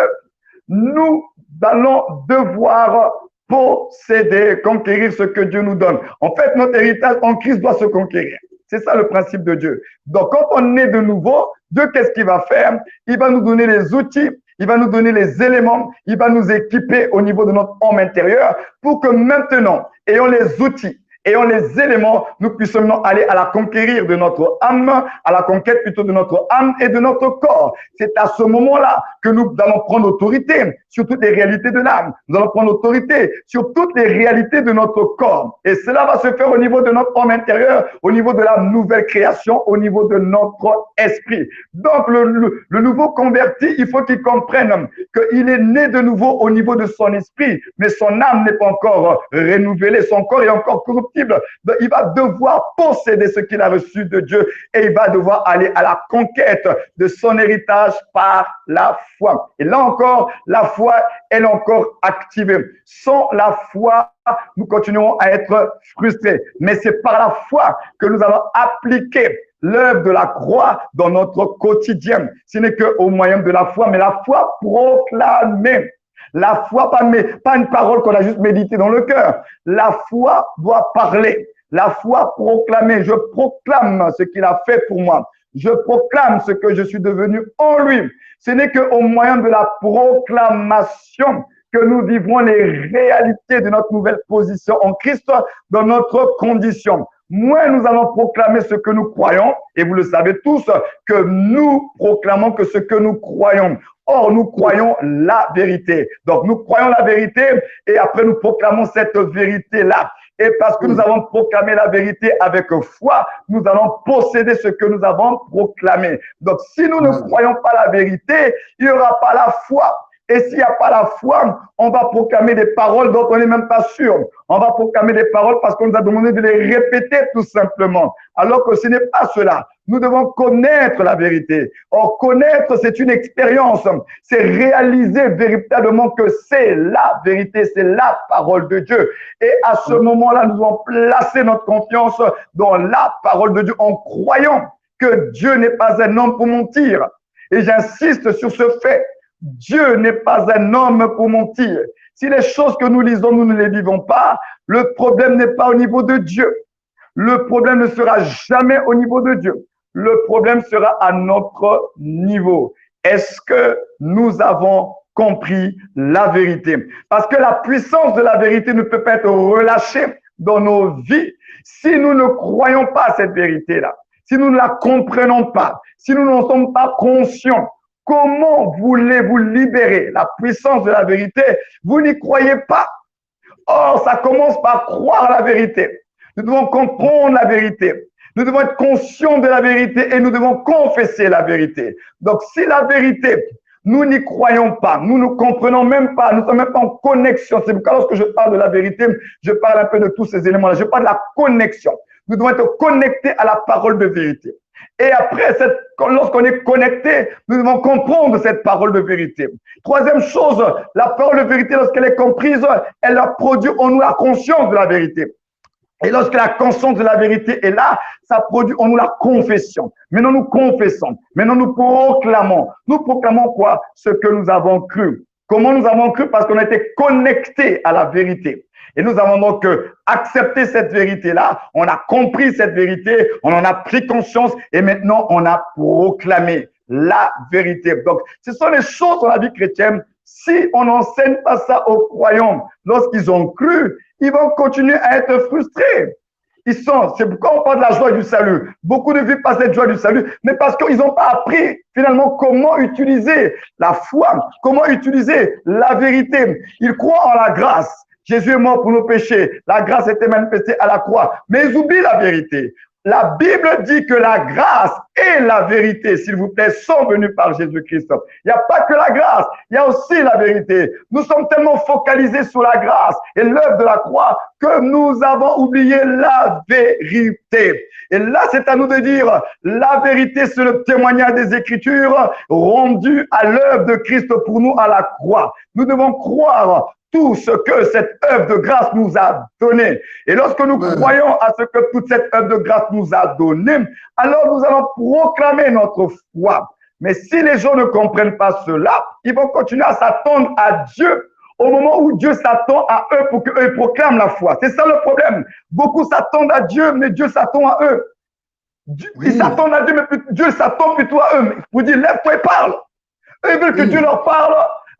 nous allons devoir posséder, conquérir ce que Dieu nous donne. En fait, notre héritage en Christ doit se conquérir. C'est ça le principe de Dieu. Donc, quand on est de nouveau, Dieu, qu'est-ce qu'il va faire? Il va nous donner les outils, il va nous donner les éléments, il va nous équiper au niveau de notre homme intérieur pour que maintenant, ayant les outils, ayant les éléments, nous puissions maintenant aller à la conquérir de notre âme, à la conquête plutôt de notre âme et de notre corps. C'est à ce moment-là que nous allons prendre autorité sur toutes les réalités de l'âme. Nous allons prendre autorité sur toutes les réalités de notre corps. Et cela va se faire au niveau de notre homme intérieur, au niveau de la nouvelle création, au niveau de notre esprit. Donc, le nouveau converti, il faut qu'il comprenne qu'il est né de nouveau au niveau de son esprit, mais son âme n'est pas encore renouvelée, son corps est encore corruptible. Donc, il va devoir posséder ce qu'il a reçu de Dieu et il va devoir aller à la conquête de son héritage par la foi. Et là encore, la foi est encore activée. Sans la foi, nous continuons à être frustrés. Mais c'est par la foi que nous allons appliquer l'œuvre de la croix dans notre quotidien. Ce n'est qu'au moyen de la foi, mais la foi proclamée. La foi, pas une parole qu'on a juste méditée dans le cœur. La foi doit parler. La foi proclamée. Je proclame ce qu'il a fait pour moi. Je proclame ce que je suis devenu en lui. Ce n'est qu'au moyen de la proclamation que nous vivrons les réalités de notre nouvelle position en Christ dans notre condition. Moins nous allons proclamer ce que nous croyons, et vous le savez tous, que nous proclamons que ce que nous croyons. Or, nous croyons la vérité. Donc, nous croyons la vérité et après, nous proclamons cette vérité-là. Et parce que nous avons proclamé la vérité avec foi, nous allons posséder ce que nous avons proclamé. Donc, si nous ne croyons pas la vérité, il n'y aura pas la foi. Et s'il n'y a pas la foi, on va proclamer des paroles dont on n'est même pas sûr. On va proclamer des paroles parce qu'on nous a demandé de les répéter tout simplement. Alors que ce n'est pas cela. Nous devons connaître la vérité. Or, connaître, c'est une expérience. C'est réaliser véritablement que c'est la vérité, c'est la parole de Dieu. Et à ce moment-là, nous devons placer notre confiance dans la parole de Dieu en croyant que Dieu n'est pas un homme pour mentir. Et j'insiste sur ce fait. Dieu n'est pas un homme pour mentir. Si les choses que nous lisons, nous ne les vivons pas, le problème n'est pas au niveau de Dieu. Le problème ne sera jamais au niveau de Dieu. Le problème sera à notre niveau. Est-ce que nous avons compris la vérité? Parce que la puissance de la vérité ne peut pas être relâchée dans nos vies si nous ne croyons pas à cette vérité-là, si nous ne la comprenons pas, si nous n'en sommes pas conscients. Comment voulez-vous libérer la puissance de la vérité? Vous n'y croyez pas. Or, ça commence par croire la vérité. Nous devons comprendre la vérité. Nous devons être conscients de la vérité et nous devons confesser la vérité. Donc, si la vérité, nous n'y croyons pas, nous ne comprenons même pas, nous ne sommes même pas en connexion. C'est pourquoi lorsque je parle de la vérité, je parle un peu de tous ces éléments-là. Je parle de la connexion. Nous devons être connectés à la parole de vérité. Et après, lorsqu'on est connecté, nous devons comprendre cette parole de vérité. Troisième chose, la parole de vérité, lorsqu'elle est comprise, elle a produit en nous la conscience de la vérité. Et lorsque la conscience de la vérité est là, ça produit en nous la confession. Maintenant, nous confessons. Maintenant, nous proclamons. Nous proclamons quoi? Ce que nous avons cru. Comment nous avons cru? Parce qu'on a été connectés à la vérité. Et nous avons donc accepté cette vérité-là. On a compris cette vérité. On en a pris conscience. Et maintenant, on a proclamé la vérité. Donc, ce sont les choses dans la vie chrétienne. Si on n'enseigne pas ça aux croyants lorsqu'ils ont cru, ils vont continuer à être frustrés. C'est pourquoi on parle de la joie du salut. Beaucoup ne vivent pas cette joie du salut, mais parce qu'ils n'ont pas appris finalement comment utiliser la foi, comment utiliser la vérité. Ils croient en la grâce. Jésus est mort pour nos péchés. La grâce était manifestée à la croix. Mais ils oublient la vérité. La Bible dit que la grâce et la vérité, s'il vous plaît, sont venues par Jésus-Christ. Il n'y a pas que la grâce, il y a aussi la vérité. Nous sommes tellement focalisés sur la grâce et l'œuvre de la croix que nous avons oublié la vérité. Et là, c'est à nous de dire, la vérité, c'est le témoignage des Écritures rendu à l'œuvre de Christ pour nous à la croix. Nous devons croire tout ce que cette œuvre de grâce nous a donné. Et lorsque nous croyons à ce que toute cette œuvre de grâce nous a donné, alors nous allons proclamer notre foi. Mais si les gens ne comprennent pas cela, ils vont continuer à s'attendre à Dieu au moment où Dieu s'attend à eux pour qu'eux proclament la foi. C'est ça le problème. Beaucoup s'attendent à Dieu, mais Dieu s'attend à eux. Ils s'attendent à Dieu, mais Dieu s'attend plutôt à eux. Vous dites, lève-toi et parle. Eux, ils veulent que Dieu leur parle.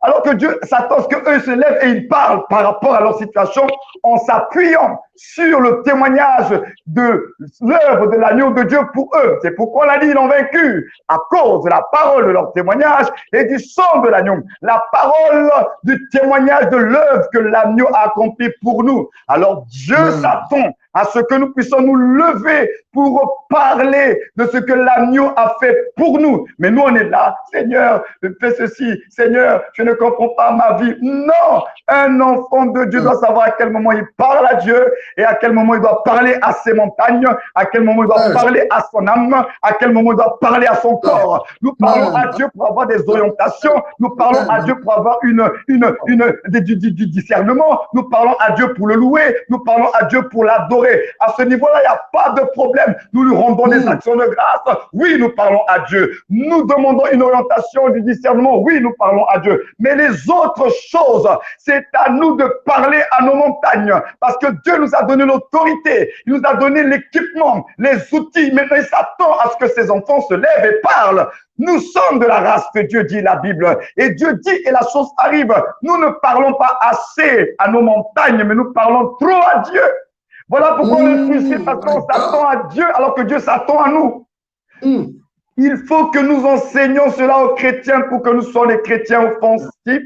Alors que Dieu s'attend à ce qu'eux se lèvent et ils parlent par rapport à leur situation en s'appuyant sur le témoignage de l'œuvre de l'agneau de Dieu pour eux. C'est pourquoi on a dit ils l'ont vaincu à cause de la parole de leur témoignage et du sang de l'agneau. La parole du témoignage de l'œuvre que l'agneau a accompli pour nous. Alors Dieu s'attend à ce que nous puissions nous lever pour parler de ce que l'agneau a fait pour nous. Mais nous, on est là, Seigneur, fais ceci, Seigneur, je ne comprends pas ma vie. Non, un enfant de Dieu doit savoir à quel moment il parle à Dieu et à quel moment il doit parler à ses montagnes, à quel moment il doit parler à son âme, à quel moment il doit parler à son corps. Nous parlons à Dieu pour avoir des orientations, nous parlons à Dieu pour avoir du discernement, nous parlons à Dieu pour le louer, nous parlons à Dieu pour l'adorer. À ce niveau-là, il n'y a pas de problème. Nous lui rendons des actions de grâce. Oui, nous parlons à Dieu. Nous demandons une orientation du discernement. Oui, nous parlons à Dieu. Mais les autres choses, c'est à nous de parler à nos montagnes. Parce que Dieu nous a donné l'autorité. Il nous a donné l'équipement, les outils. Maintenant, il s'attend à ce que ses enfants se lèvent et parlent. Nous sommes de la race que Dieu dit la Bible. Et Dieu dit et la chose arrive. Nous ne parlons pas assez à nos montagnes, mais nous parlons trop à Dieu. Voilà pourquoi on est frustré parce qu'on s'attend à Dieu alors que Dieu s'attend à nous. Il faut que nous enseignions cela aux chrétiens pour que nous soyons des chrétiens offensifs.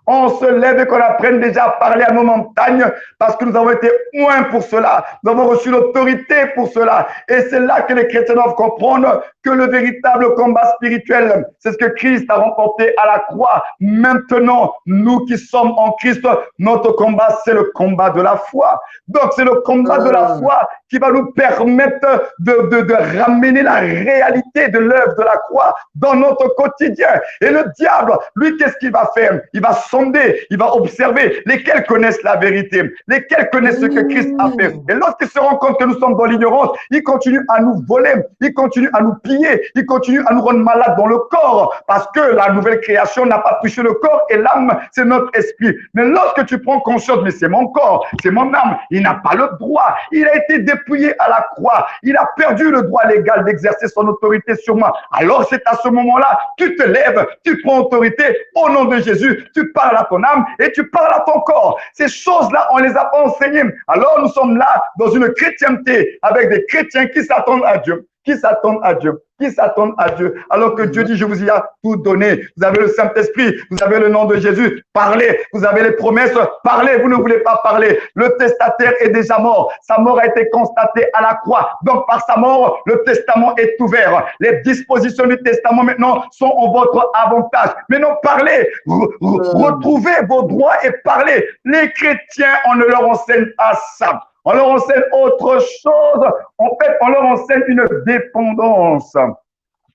On se lève et qu'on apprenne déjà à parler à nos montagnes parce que nous avons été oints pour cela. Nous avons reçu l'autorité pour cela. Et c'est là que les chrétiens doivent comprendre que le véritable combat spirituel, c'est ce que Christ a remporté à la croix. Maintenant, nous qui sommes en Christ, notre combat, c'est le combat de la foi. Donc, c'est le combat de la foi qui va nous permettre de ramener la réalité de l'œuvre de la croix dans notre quotidien. Et le diable, lui, qu'est-ce qu'il va faire? Il va sonder, il va observer lesquels connaissent la vérité, lesquels connaissent ce que Christ a fait. Et lorsqu'il se rend compte que nous sommes dans l'ignorance, il continue à nous voler, il continue à nous piller, il continue à nous rendre malades dans le corps, parce que la nouvelle création n'a pas touché le corps et l'âme, c'est notre esprit. Mais lorsque tu prends conscience, mais c'est mon corps, c'est mon âme, il n'a pas le droit, il a été dépouillé à la croix, il a perdu le droit légal d'exercer son autorité sur moi. Alors c'est à ce moment-là, tu te lèves, tu prends autorité au nom de Jésus, tu parles à ton âme et tu parles à ton corps. Ces choses-là, on les a pas enseignées. Alors nous sommes là dans une chrétienté avec des chrétiens qui s'attendent à Dieu, qui s'attendent à Dieu, qui s'attendent à Dieu. Alors que Dieu dit, je vous y ai tout donné. Vous avez le Saint-Esprit, vous avez le nom de Jésus, parlez. Vous avez les promesses, parlez. Vous ne voulez pas parler. Le testataire est déjà mort. Sa mort a été constatée à la croix. Donc par sa mort, le testament est ouvert. Les dispositions du testament maintenant sont en votre avantage. Maintenant parlez, retrouvez vos droits et parlez. Les chrétiens, on ne leur enseigne pas ça. On leur enseigne autre chose. En fait, on leur enseigne une dépendance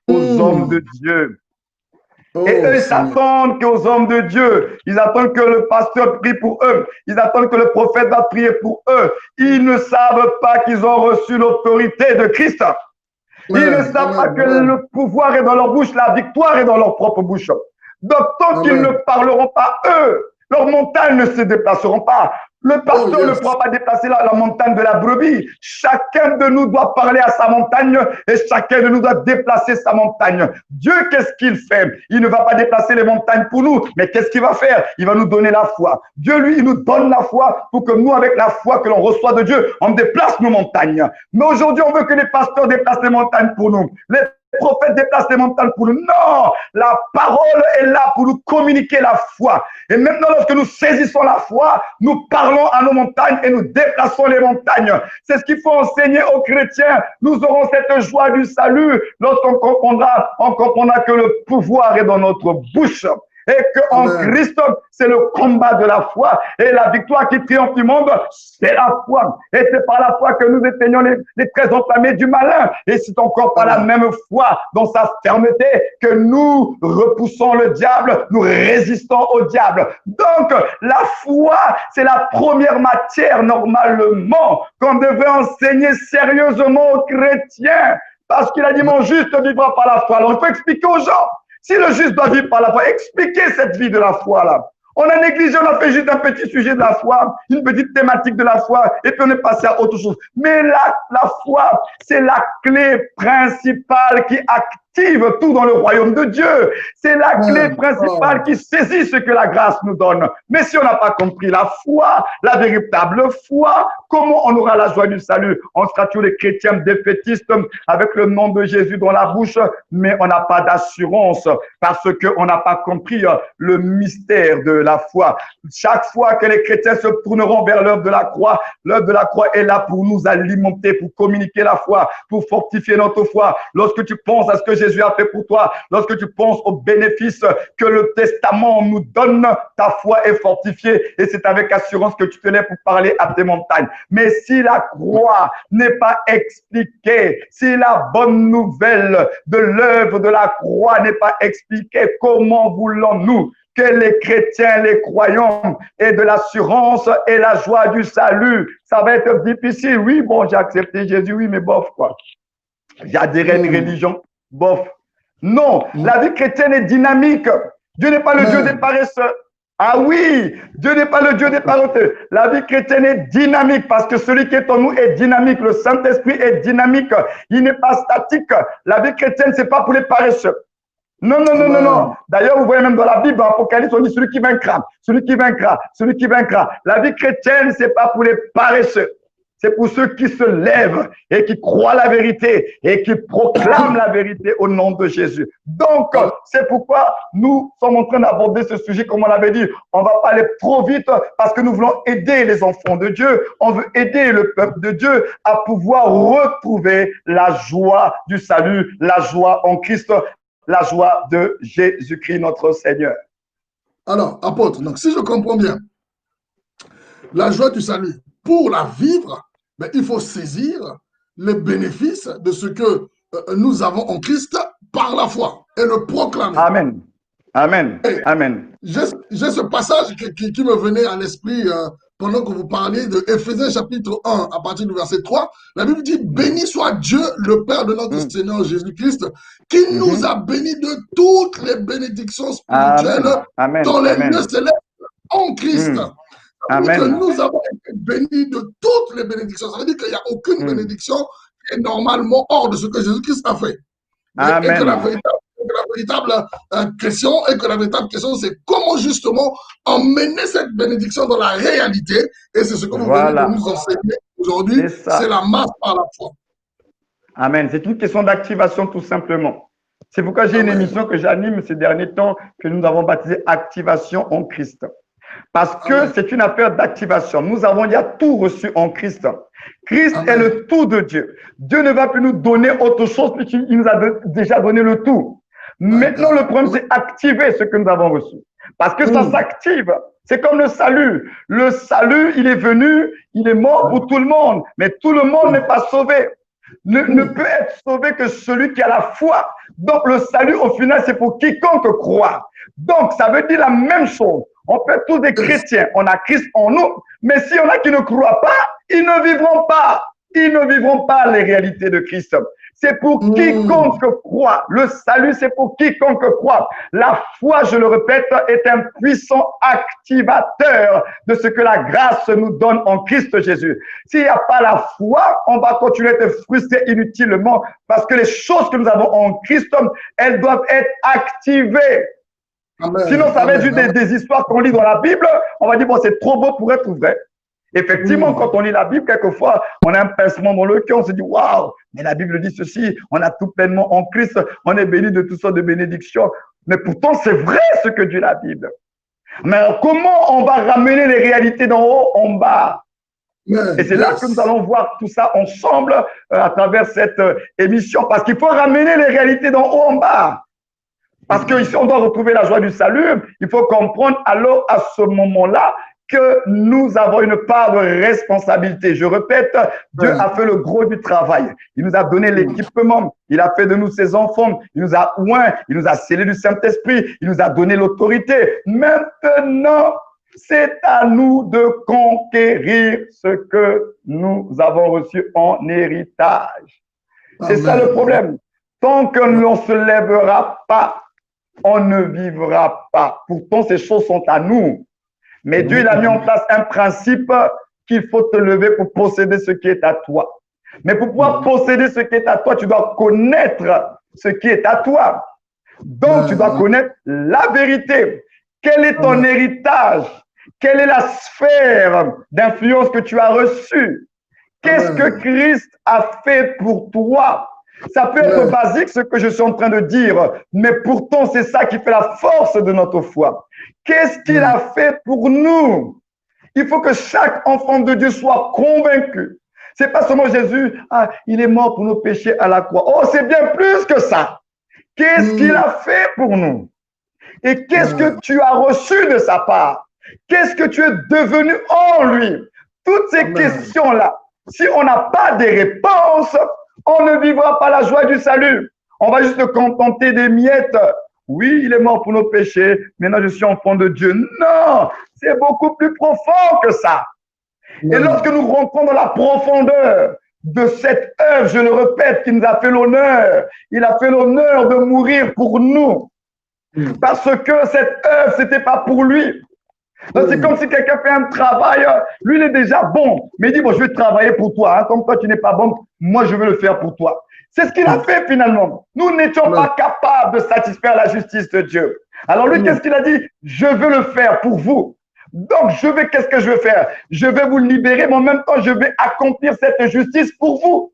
aux hommes de Dieu. Et eux, ils s'attendent qu'aux hommes de Dieu. Ils attendent que le pasteur prie pour eux. Ils attendent que le prophète va prier pour eux. Ils ne savent pas qu'ils ont reçu l'autorité de Christ. Ils ne savent pas que le pouvoir est dans leur bouche, la victoire est dans leur propre bouche. Donc, tant qu'ils ne parleront pas, eux, leurs montagnes ne se déplaceront pas. Le pasteur ne pourra pas déplacer la montagne de la brebis. Chacun de nous doit parler à sa montagne et chacun de nous doit déplacer sa montagne. Dieu, qu'est-ce qu'il fait? Il ne va pas déplacer les montagnes pour nous, mais qu'est-ce qu'il va faire? Il va nous donner la foi. Dieu, lui, il nous donne la foi pour que nous, avec la foi que l'on reçoit de Dieu, on déplace nos montagnes. Mais aujourd'hui, on veut que les pasteurs déplacent les montagnes pour nous. Les prophètes déplacent les montagnes pour nous. Non, la parole est là pour nous communiquer la foi. Et maintenant, lorsque nous saisissons la foi, nous parlons à nos montagnes et nous déplaçons les montagnes. C'est ce qu'il faut enseigner aux chrétiens. Nous aurons cette joie du salut lorsqu'on comprendra que le pouvoir est dans notre bouche. Et qu'en Christ, c'est le combat de la foi. Et la victoire qui triomphe du monde, c'est la foi. Et c'est par la foi que nous éteignons les traits enflammés du malin. Et c'est encore par la même foi, dans sa fermeté, que nous repoussons le diable, nous résistons au diable. Donc, la foi, c'est la première matière, normalement, qu'on devait enseigner sérieusement aux chrétiens. Parce qu'il a dit, mon juste vivra par la foi. Alors, il faut expliquer aux gens. Si le juste doit vivre par la foi, expliquez cette vie de la foi-là. On a négligé, on a fait juste un petit sujet de la foi, une petite thématique de la foi, et puis on est passé à autre chose. Mais la foi, c'est la clé principale qui active tout dans le royaume de Dieu. C'est la clé principale qui saisit ce que la grâce nous donne. Mais si on n'a pas compris la foi, la véritable foi, comment on aura la joie du salut? On sera tous les chrétiens défaitistes avec le nom de Jésus dans la bouche, mais on n'a pas d'assurance parce qu'on n'a pas compris le mystère de la foi. Chaque fois que les chrétiens se tourneront vers l'œuvre de la croix est là pour nous alimenter, pour communiquer la foi, pour fortifier notre foi. Lorsque tu penses à ce que Jésus a fait pour toi, lorsque tu penses aux bénéfices que le testament nous donne, ta foi est fortifiée et c'est avec assurance que tu te lèves pour parler à tes montagnes. Mais si la croix n'est pas expliquée, si la bonne nouvelle de l'œuvre de la croix n'est pas expliquée, comment voulons-nous que les chrétiens, les croyants aient de l'assurance et la joie du salut? Ça va être difficile. Oui, bon, j'ai accepté Jésus, oui, mais bof, quoi. J'ai adhéré à une religion, bof. Non, la vie chrétienne est dynamique. Dieu n'est pas le Dieu des paresseux. Ah oui, Dieu n'est pas le Dieu des paresseux. La vie chrétienne est dynamique parce que celui qui est en nous est dynamique. Le Saint-Esprit est dynamique. Il n'est pas statique. La vie chrétienne, c'est pas pour les paresseux. Non, non, non, non, non. D'ailleurs, vous voyez même dans la Bible, dans Apocalypse, on dit celui qui vaincra, celui qui vaincra, celui qui vaincra. La vie chrétienne, c'est pas pour les paresseux. C'est pour ceux qui se lèvent et qui croient la vérité et qui proclament la vérité au nom de Jésus. Donc, c'est pourquoi nous sommes en train d'aborder ce sujet, comme on l'avait dit. On va pas aller trop vite parce que nous voulons aider les enfants de Dieu. On veut aider le peuple de Dieu à pouvoir retrouver la joie du salut, la joie en Christ, la joie de Jésus-Christ, notre Seigneur. Alors, apôtre, donc si je comprends bien, la joie du salut, pour la vivre, ben, il faut saisir les bénéfices de ce que nous avons en Christ par la foi et le proclamer. Amen. Amen. Et Amen. j'ai ce passage qui me venait à l'esprit pendant que vous parliez de Éphésiens chapitre 1, à partir du verset 3. La Bible dit, Mhm. béni soit Dieu, le Père de notre Mhm. Seigneur Jésus-Christ, qui nous Mhm. a bénis de toutes les bénédictions spirituelles Amen. Amen. dans les lieux Amen. célestes en Christ. Mhm. Ça veut dire que Amen. nous avons été bénis de toutes les bénédictions. Ça veut dire qu'il n'y a aucune Mhm. bénédiction qui est normalement hors de ce que Jésus-Christ a fait. Et que Amen. la véritable question, et que la véritable question, c'est comment justement emmener cette bénédiction dans la réalité. Et c'est ce que vous venez de Voilà. nous enseigner aujourd'hui, C'est c'est ça. la marche par la foi. Amen. C'est une question d'activation tout simplement. C'est pourquoi j'ai une Amen. émission que j'anime ces derniers temps que nous avons baptisée Activation en Christ. Parce que Amen. c'est une affaire d'activation. Nous avons déjà tout reçu en Christ. Christ est Amen. le tout de Dieu. Dieu ne va plus nous donner autre chose puisqu'il nous a déjà donné le tout. My Maintenant, le God. problème, c'est activer ce que nous avons reçu. Parce que ça Mm. s'active. C'est comme le salut. Le salut, il est venu, il est mort pour tout le monde. Mais tout le monde n'est pas sauvé. Ne peut être sauvé que celui qui a la foi. Donc, le salut, au final, c'est pour quiconque croit. Donc, ça veut dire la même chose. On peut être tous des Yes. chrétiens. On a Christ en nous. Mais s'il y en a qui ne croient pas, ils ne vivront pas. Ils ne vivront pas les réalités de Christ. C'est pour Mm. quiconque croit. Le salut, c'est pour quiconque croit. La foi, je le répète, est un puissant activateur de ce que la grâce nous donne en Christ Jésus. S'il n'y a pas la foi, on va continuer à être frustré inutilement parce que les choses que nous avons en Christ, elles doivent être activées. Sinon, Amen. ça va être Amen. juste Amen. des histoires qu'on lit dans la Bible. On va dire, bon, c'est trop beau pour être vrai. Effectivement, Mm. quand on lit la Bible, quelquefois, on a un pincement dans le cœur, on se dit, waouh, mais la Bible dit ceci, on a tout pleinement en Christ, on est béni de toutes sortes de bénédictions. Mais pourtant, c'est vrai ce que dit la Bible. Mais alors, comment on va ramener les réalités d'en haut en bas? Et Amen. c'est là que nous Yes. allons voir tout ça ensemble à travers cette émission, parce qu'il faut ramener les réalités d'en haut en bas. Parce que si on doit retrouver la joie du salut, il faut comprendre alors à ce moment-là que nous avons une part de responsabilité. Je répète, Dieu a fait le gros du travail. Il nous a donné l'équipement. Il a fait de nous ses enfants. Il nous a oints. Il nous a scellés du Saint-Esprit. Il nous a donné l'autorité. Maintenant, c'est à nous de conquérir ce que nous avons reçu en héritage. C'est ça le Amen. problème. Tant que l'on ne se lèvera pas, on ne vivra pas. Pourtant, ces choses sont à nous. Mais Dieu, il a mis en place un principe qu'il faut te lever pour posséder ce qui est à toi. Mais pour pouvoir posséder ce qui est à toi, tu dois connaître ce qui est à toi. Donc, tu dois connaître la vérité. Quel est ton héritage? Quelle est la sphère d'influence que tu as reçue? Qu'est-ce que Christ a fait pour toi? Ça peut être basique ce que je suis en train de dire, mais pourtant c'est ça qui fait la force de notre foi. Qu'est-ce qu'il a fait pour nous? Il faut que chaque enfant de Dieu soit convaincu. C'est pas seulement Jésus, ah, il est mort pour nos péchés à la croix. Oh, c'est bien plus que ça. Qu'est-ce qu'il a fait pour nous? Et qu'est-ce que tu as reçu de sa part? Qu'est-ce que tu es devenu en lui? Toutes ces questions-là, si on n'a pas des réponses, on ne vivra pas la joie du salut. On va juste se contenter des miettes. Oui, il est mort pour nos péchés. Maintenant, je suis enfant de Dieu. Non, c'est beaucoup plus profond que ça. Et lorsque nous rentrons dans la profondeur de cette œuvre, je le répète, qui nous a fait l'honneur, il a fait l'honneur de mourir pour nous. Parce que cette œuvre, c'était pas pour lui. C'est comme si quelqu'un fait un travail, lui il est déjà bon, mais il dit, bon, je vais travailler pour toi, hein, comme toi tu n'es pas bon, moi je vais le faire pour toi. C'est ce qu'il a fait finalement. Nous n'étions pas capables de satisfaire la justice de Dieu. Alors lui, qu'est-ce qu'il a dit? Je veux le faire pour vous. Donc qu'est-ce que je vais faire? Je vais vous libérer, mais en même temps, je vais accomplir cette justice pour vous.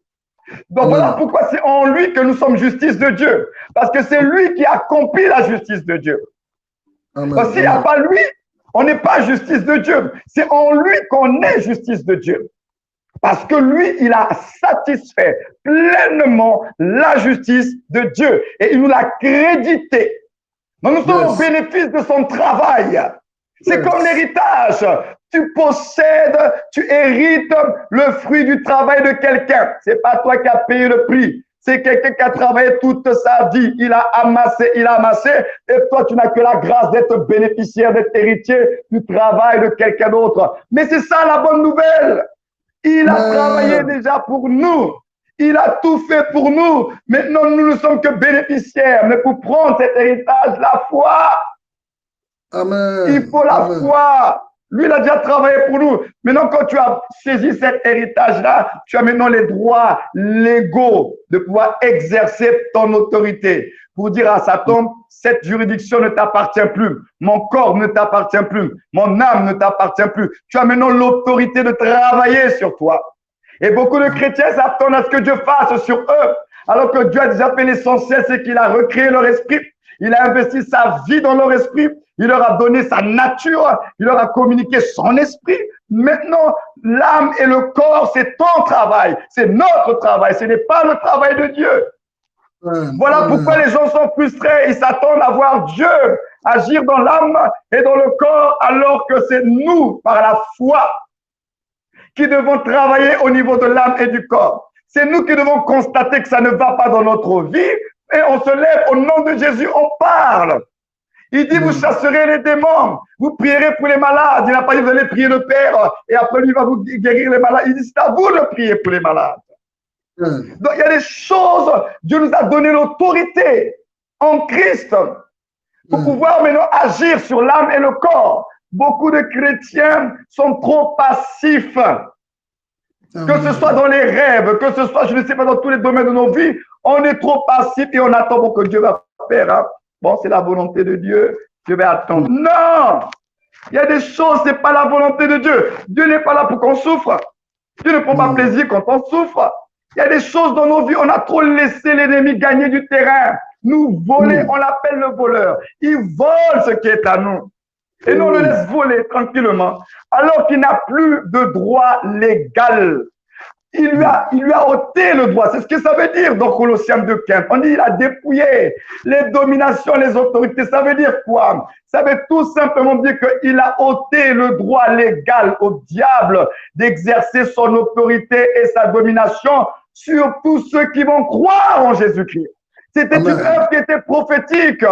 Donc voilà pourquoi c'est en lui que nous sommes justice de Dieu. Parce que c'est lui qui accomplit la justice de Dieu. Parce qu'il n'y a pas lui, on n'est pas justice de Dieu. C'est en lui qu'on est justice de Dieu. Parce que lui, il a satisfait pleinement la justice de Dieu. Et il nous l'a crédité. Donc nous sommes au bénéfice de son travail. C'est comme l'héritage. Tu possèdes, tu hérites le fruit du travail de quelqu'un. C'est pas toi qui as payé le prix. C'est quelqu'un qui a travaillé toute sa vie. Il a amassé. Et toi, tu n'as que la grâce d'être bénéficiaire, d'être héritier du travail de quelqu'un d'autre. Mais c'est ça la bonne nouvelle. Il a travaillé déjà pour nous. Il a tout fait pour nous. Maintenant, nous ne sommes que bénéficiaires. Mais pour prendre cet héritage, la foi. Amen. Il faut la foi. Lui, il a déjà travaillé pour nous. Maintenant, quand tu as saisi cet héritage-là, tu as maintenant les droits légaux de pouvoir exercer ton autorité. Pour dire à Satan, cette juridiction ne t'appartient plus. Mon corps ne t'appartient plus. Mon âme ne t'appartient plus. Tu as maintenant l'autorité de travailler sur toi. Et beaucoup de chrétiens s'attendent à ce que Dieu fasse sur eux. Alors que Dieu a déjà fait l'essentiel, c'est qu'il a recréé leur esprit. Il a investi sa vie dans leur esprit. Il leur a donné sa nature. Il leur a communiqué son esprit. Maintenant, l'âme et le corps, c'est ton travail. C'est notre travail. Ce n'est pas le travail de Dieu. Voilà pourquoi les gens sont frustrés. Ils s'attendent à voir Dieu agir dans l'âme et dans le corps, alors que c'est nous, par la foi, qui devons travailler au niveau de l'âme et du corps. C'est nous qui devons constater que ça ne va pas dans notre vie et on se lève au nom de Jésus, on parle. Il dit, vous chasserez les démons, vous prierez pour les malades. Il n'a pas dit, vous allez prier le Père et après lui, il va vous guérir les malades. Il dit, c'est à vous de prier pour les malades. Donc, il y a des choses, Dieu nous a donné l'autorité en Christ pour pouvoir maintenant agir sur l'âme et le corps. Beaucoup de chrétiens sont trop passifs. Que ce soit dans les rêves, que ce soit, je ne sais pas, dans tous les domaines de nos vies, on est trop passif et on attend pour que Dieu va faire. Hein. Bon, c'est la volonté de Dieu, je vais attendre. Non! Il y a des choses, ce n'est pas la volonté de Dieu. Dieu n'est pas là pour qu'on souffre. Dieu ne prend pas plaisir quand on souffre. Il y a des choses dans nos vies, on a trop laissé l'ennemi gagner du terrain. Nous voler, on l'appelle le voleur. Il vole ce qui est à nous. Et nous, on le laisse voler tranquillement, alors qu'il n'a plus de droit légal. Il lui a ôté le droit. C'est ce que ça veut dire dans Colossiens 2,15. On dit il a dépouillé les dominations, les autorités. Ça veut dire quoi? Ça veut tout simplement dire qu'il a ôté le droit légal au diable d'exercer son autorité et sa domination sur tous ceux qui vont croire en Jésus-Christ. C'était une œuvre qui était prophétique.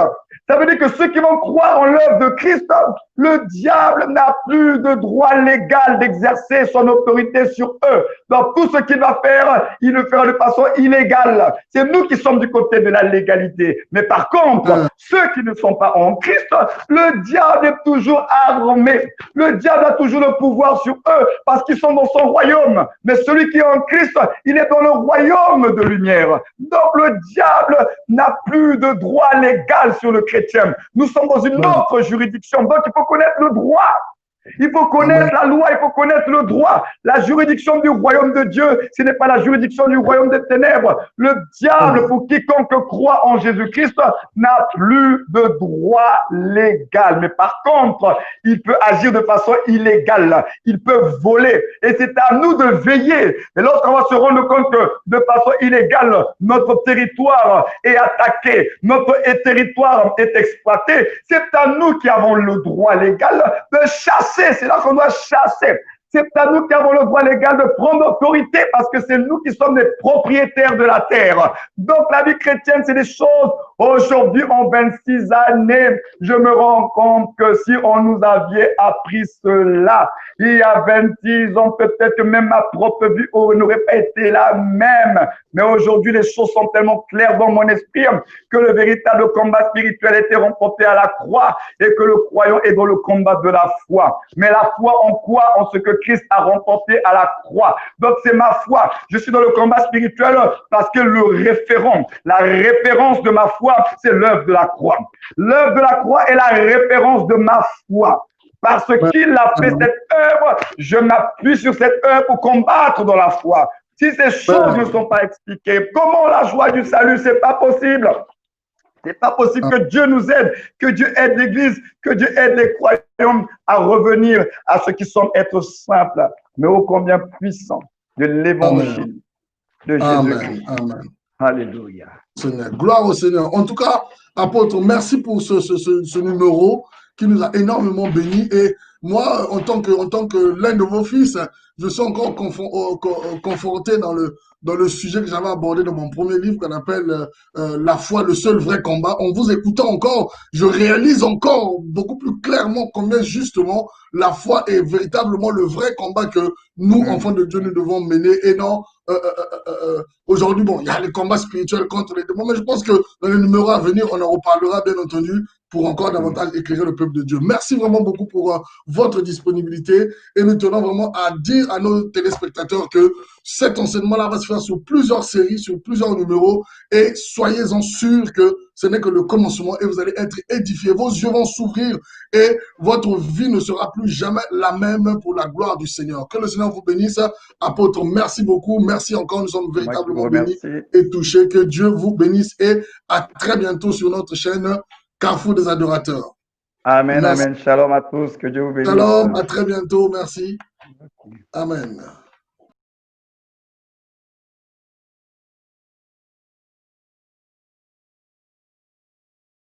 Ça veut dire que ceux qui vont croire en l'œuvre de Christ, le diable n'a plus de droit légal d'exercer son autorité sur eux. Donc tout ce qu'il va faire, il le fera de façon illégale. C'est nous qui sommes du côté de la légalité. Mais par contre, ceux qui ne sont pas en Christ, le diable est toujours armé. Le diable a toujours le pouvoir sur eux parce qu'ils sont dans son royaume. Mais celui qui est en Christ, il est dans le royaume de lumière. Donc le diable n'a plus de droit légal sur le chrétien. Nous sommes dans une autre juridiction. Donc il faut connaître le droit. Il faut connaître la loi, il faut connaître le droit. La juridiction du royaume de Dieu, ce n'est pas la juridiction du royaume des ténèbres. Le diable, pour quiconque croit en Jésus-Christ, n'a plus de droit légal. Mais par contre, il peut agir de façon illégale. Il peut voler. Et c'est à nous de veiller. Et lorsqu'on va se rendre compte que de façon illégale, notre territoire est attaqué, notre territoire est exploité, c'est à nous qui avons le droit légal de chasser. C'est là qu'on doit chasser. C'est à nous qui avons le droit légal de prendre l'autorité parce que c'est nous qui sommes les propriétaires de la terre. Donc la vie chrétienne, c'est des choses. Aujourd'hui, en 26 années, je me rends compte que si on nous avait appris cela, il y a 26 ans, peut-être que même ma propre vie n'aurait pas été la même. Mais aujourd'hui, les choses sont tellement claires dans mon esprit que le véritable combat spirituel a été remporté à la croix et que le croyant est dans le combat de la foi. Mais la foi en quoi? En ce que Christ a remporté à la croix. Donc c'est ma foi. Je suis dans le combat spirituel parce que le référent, la référence de ma foi, c'est l'œuvre de la croix. L'œuvre de la croix est la référence de ma foi. Parce qu'il a fait cette œuvre, je m'appuie sur cette œuvre pour combattre dans la foi. Si ces choses ne sont pas expliquées, comment la joie du salut? C'est pas possible. C'est pas possible que Dieu nous aide, que Dieu aide l'Église, que Dieu aide les croyants à revenir à ce qui semble être simple, mais ô combien puissant de l'évangile de Jésus-Christ. Amen. Alléluia. Seigneur. Gloire au Seigneur. En tout cas, apôtre, merci pour ce numéro qui nous a énormément bénis. Et moi, en tant que l'un de vos fils, je suis encore conforté dans le sujet que j'avais abordé dans mon premier livre qu'on appelle La foi, le seul vrai combat. En vous écoutant encore, je réalise encore beaucoup plus clairement combien justement la foi est véritablement le vrai combat que nous, enfants de Dieu, nous devons mener et non aujourd'hui, bon, il y a les combats spirituels contre les démons, mais je pense que dans les numéros à venir, on en reparlera bien entendu pour encore davantage éclairer le peuple de Dieu. Merci vraiment beaucoup pour votre disponibilité et nous tenons vraiment à dire à nos téléspectateurs que cet enseignement-là va se faire sur plusieurs séries, sur plusieurs numéros et soyez-en sûrs que ce n'est que le commencement et vous allez être édifiés. Vos yeux vont s'ouvrir et votre vie ne sera plus jamais la même pour la gloire du Seigneur. Que le Seigneur vous bénisse. Apôtre, merci beaucoup. Merci encore. Nous sommes C'est moi qui vous véritablement bénis remercie. et touchés. Que Dieu vous bénisse et à très bientôt sur notre chaîne Carrefour des adorateurs. Amen, Merci. amen. Shalom à tous. Que Dieu vous bénisse. Shalom, à très bientôt. Merci. Amen.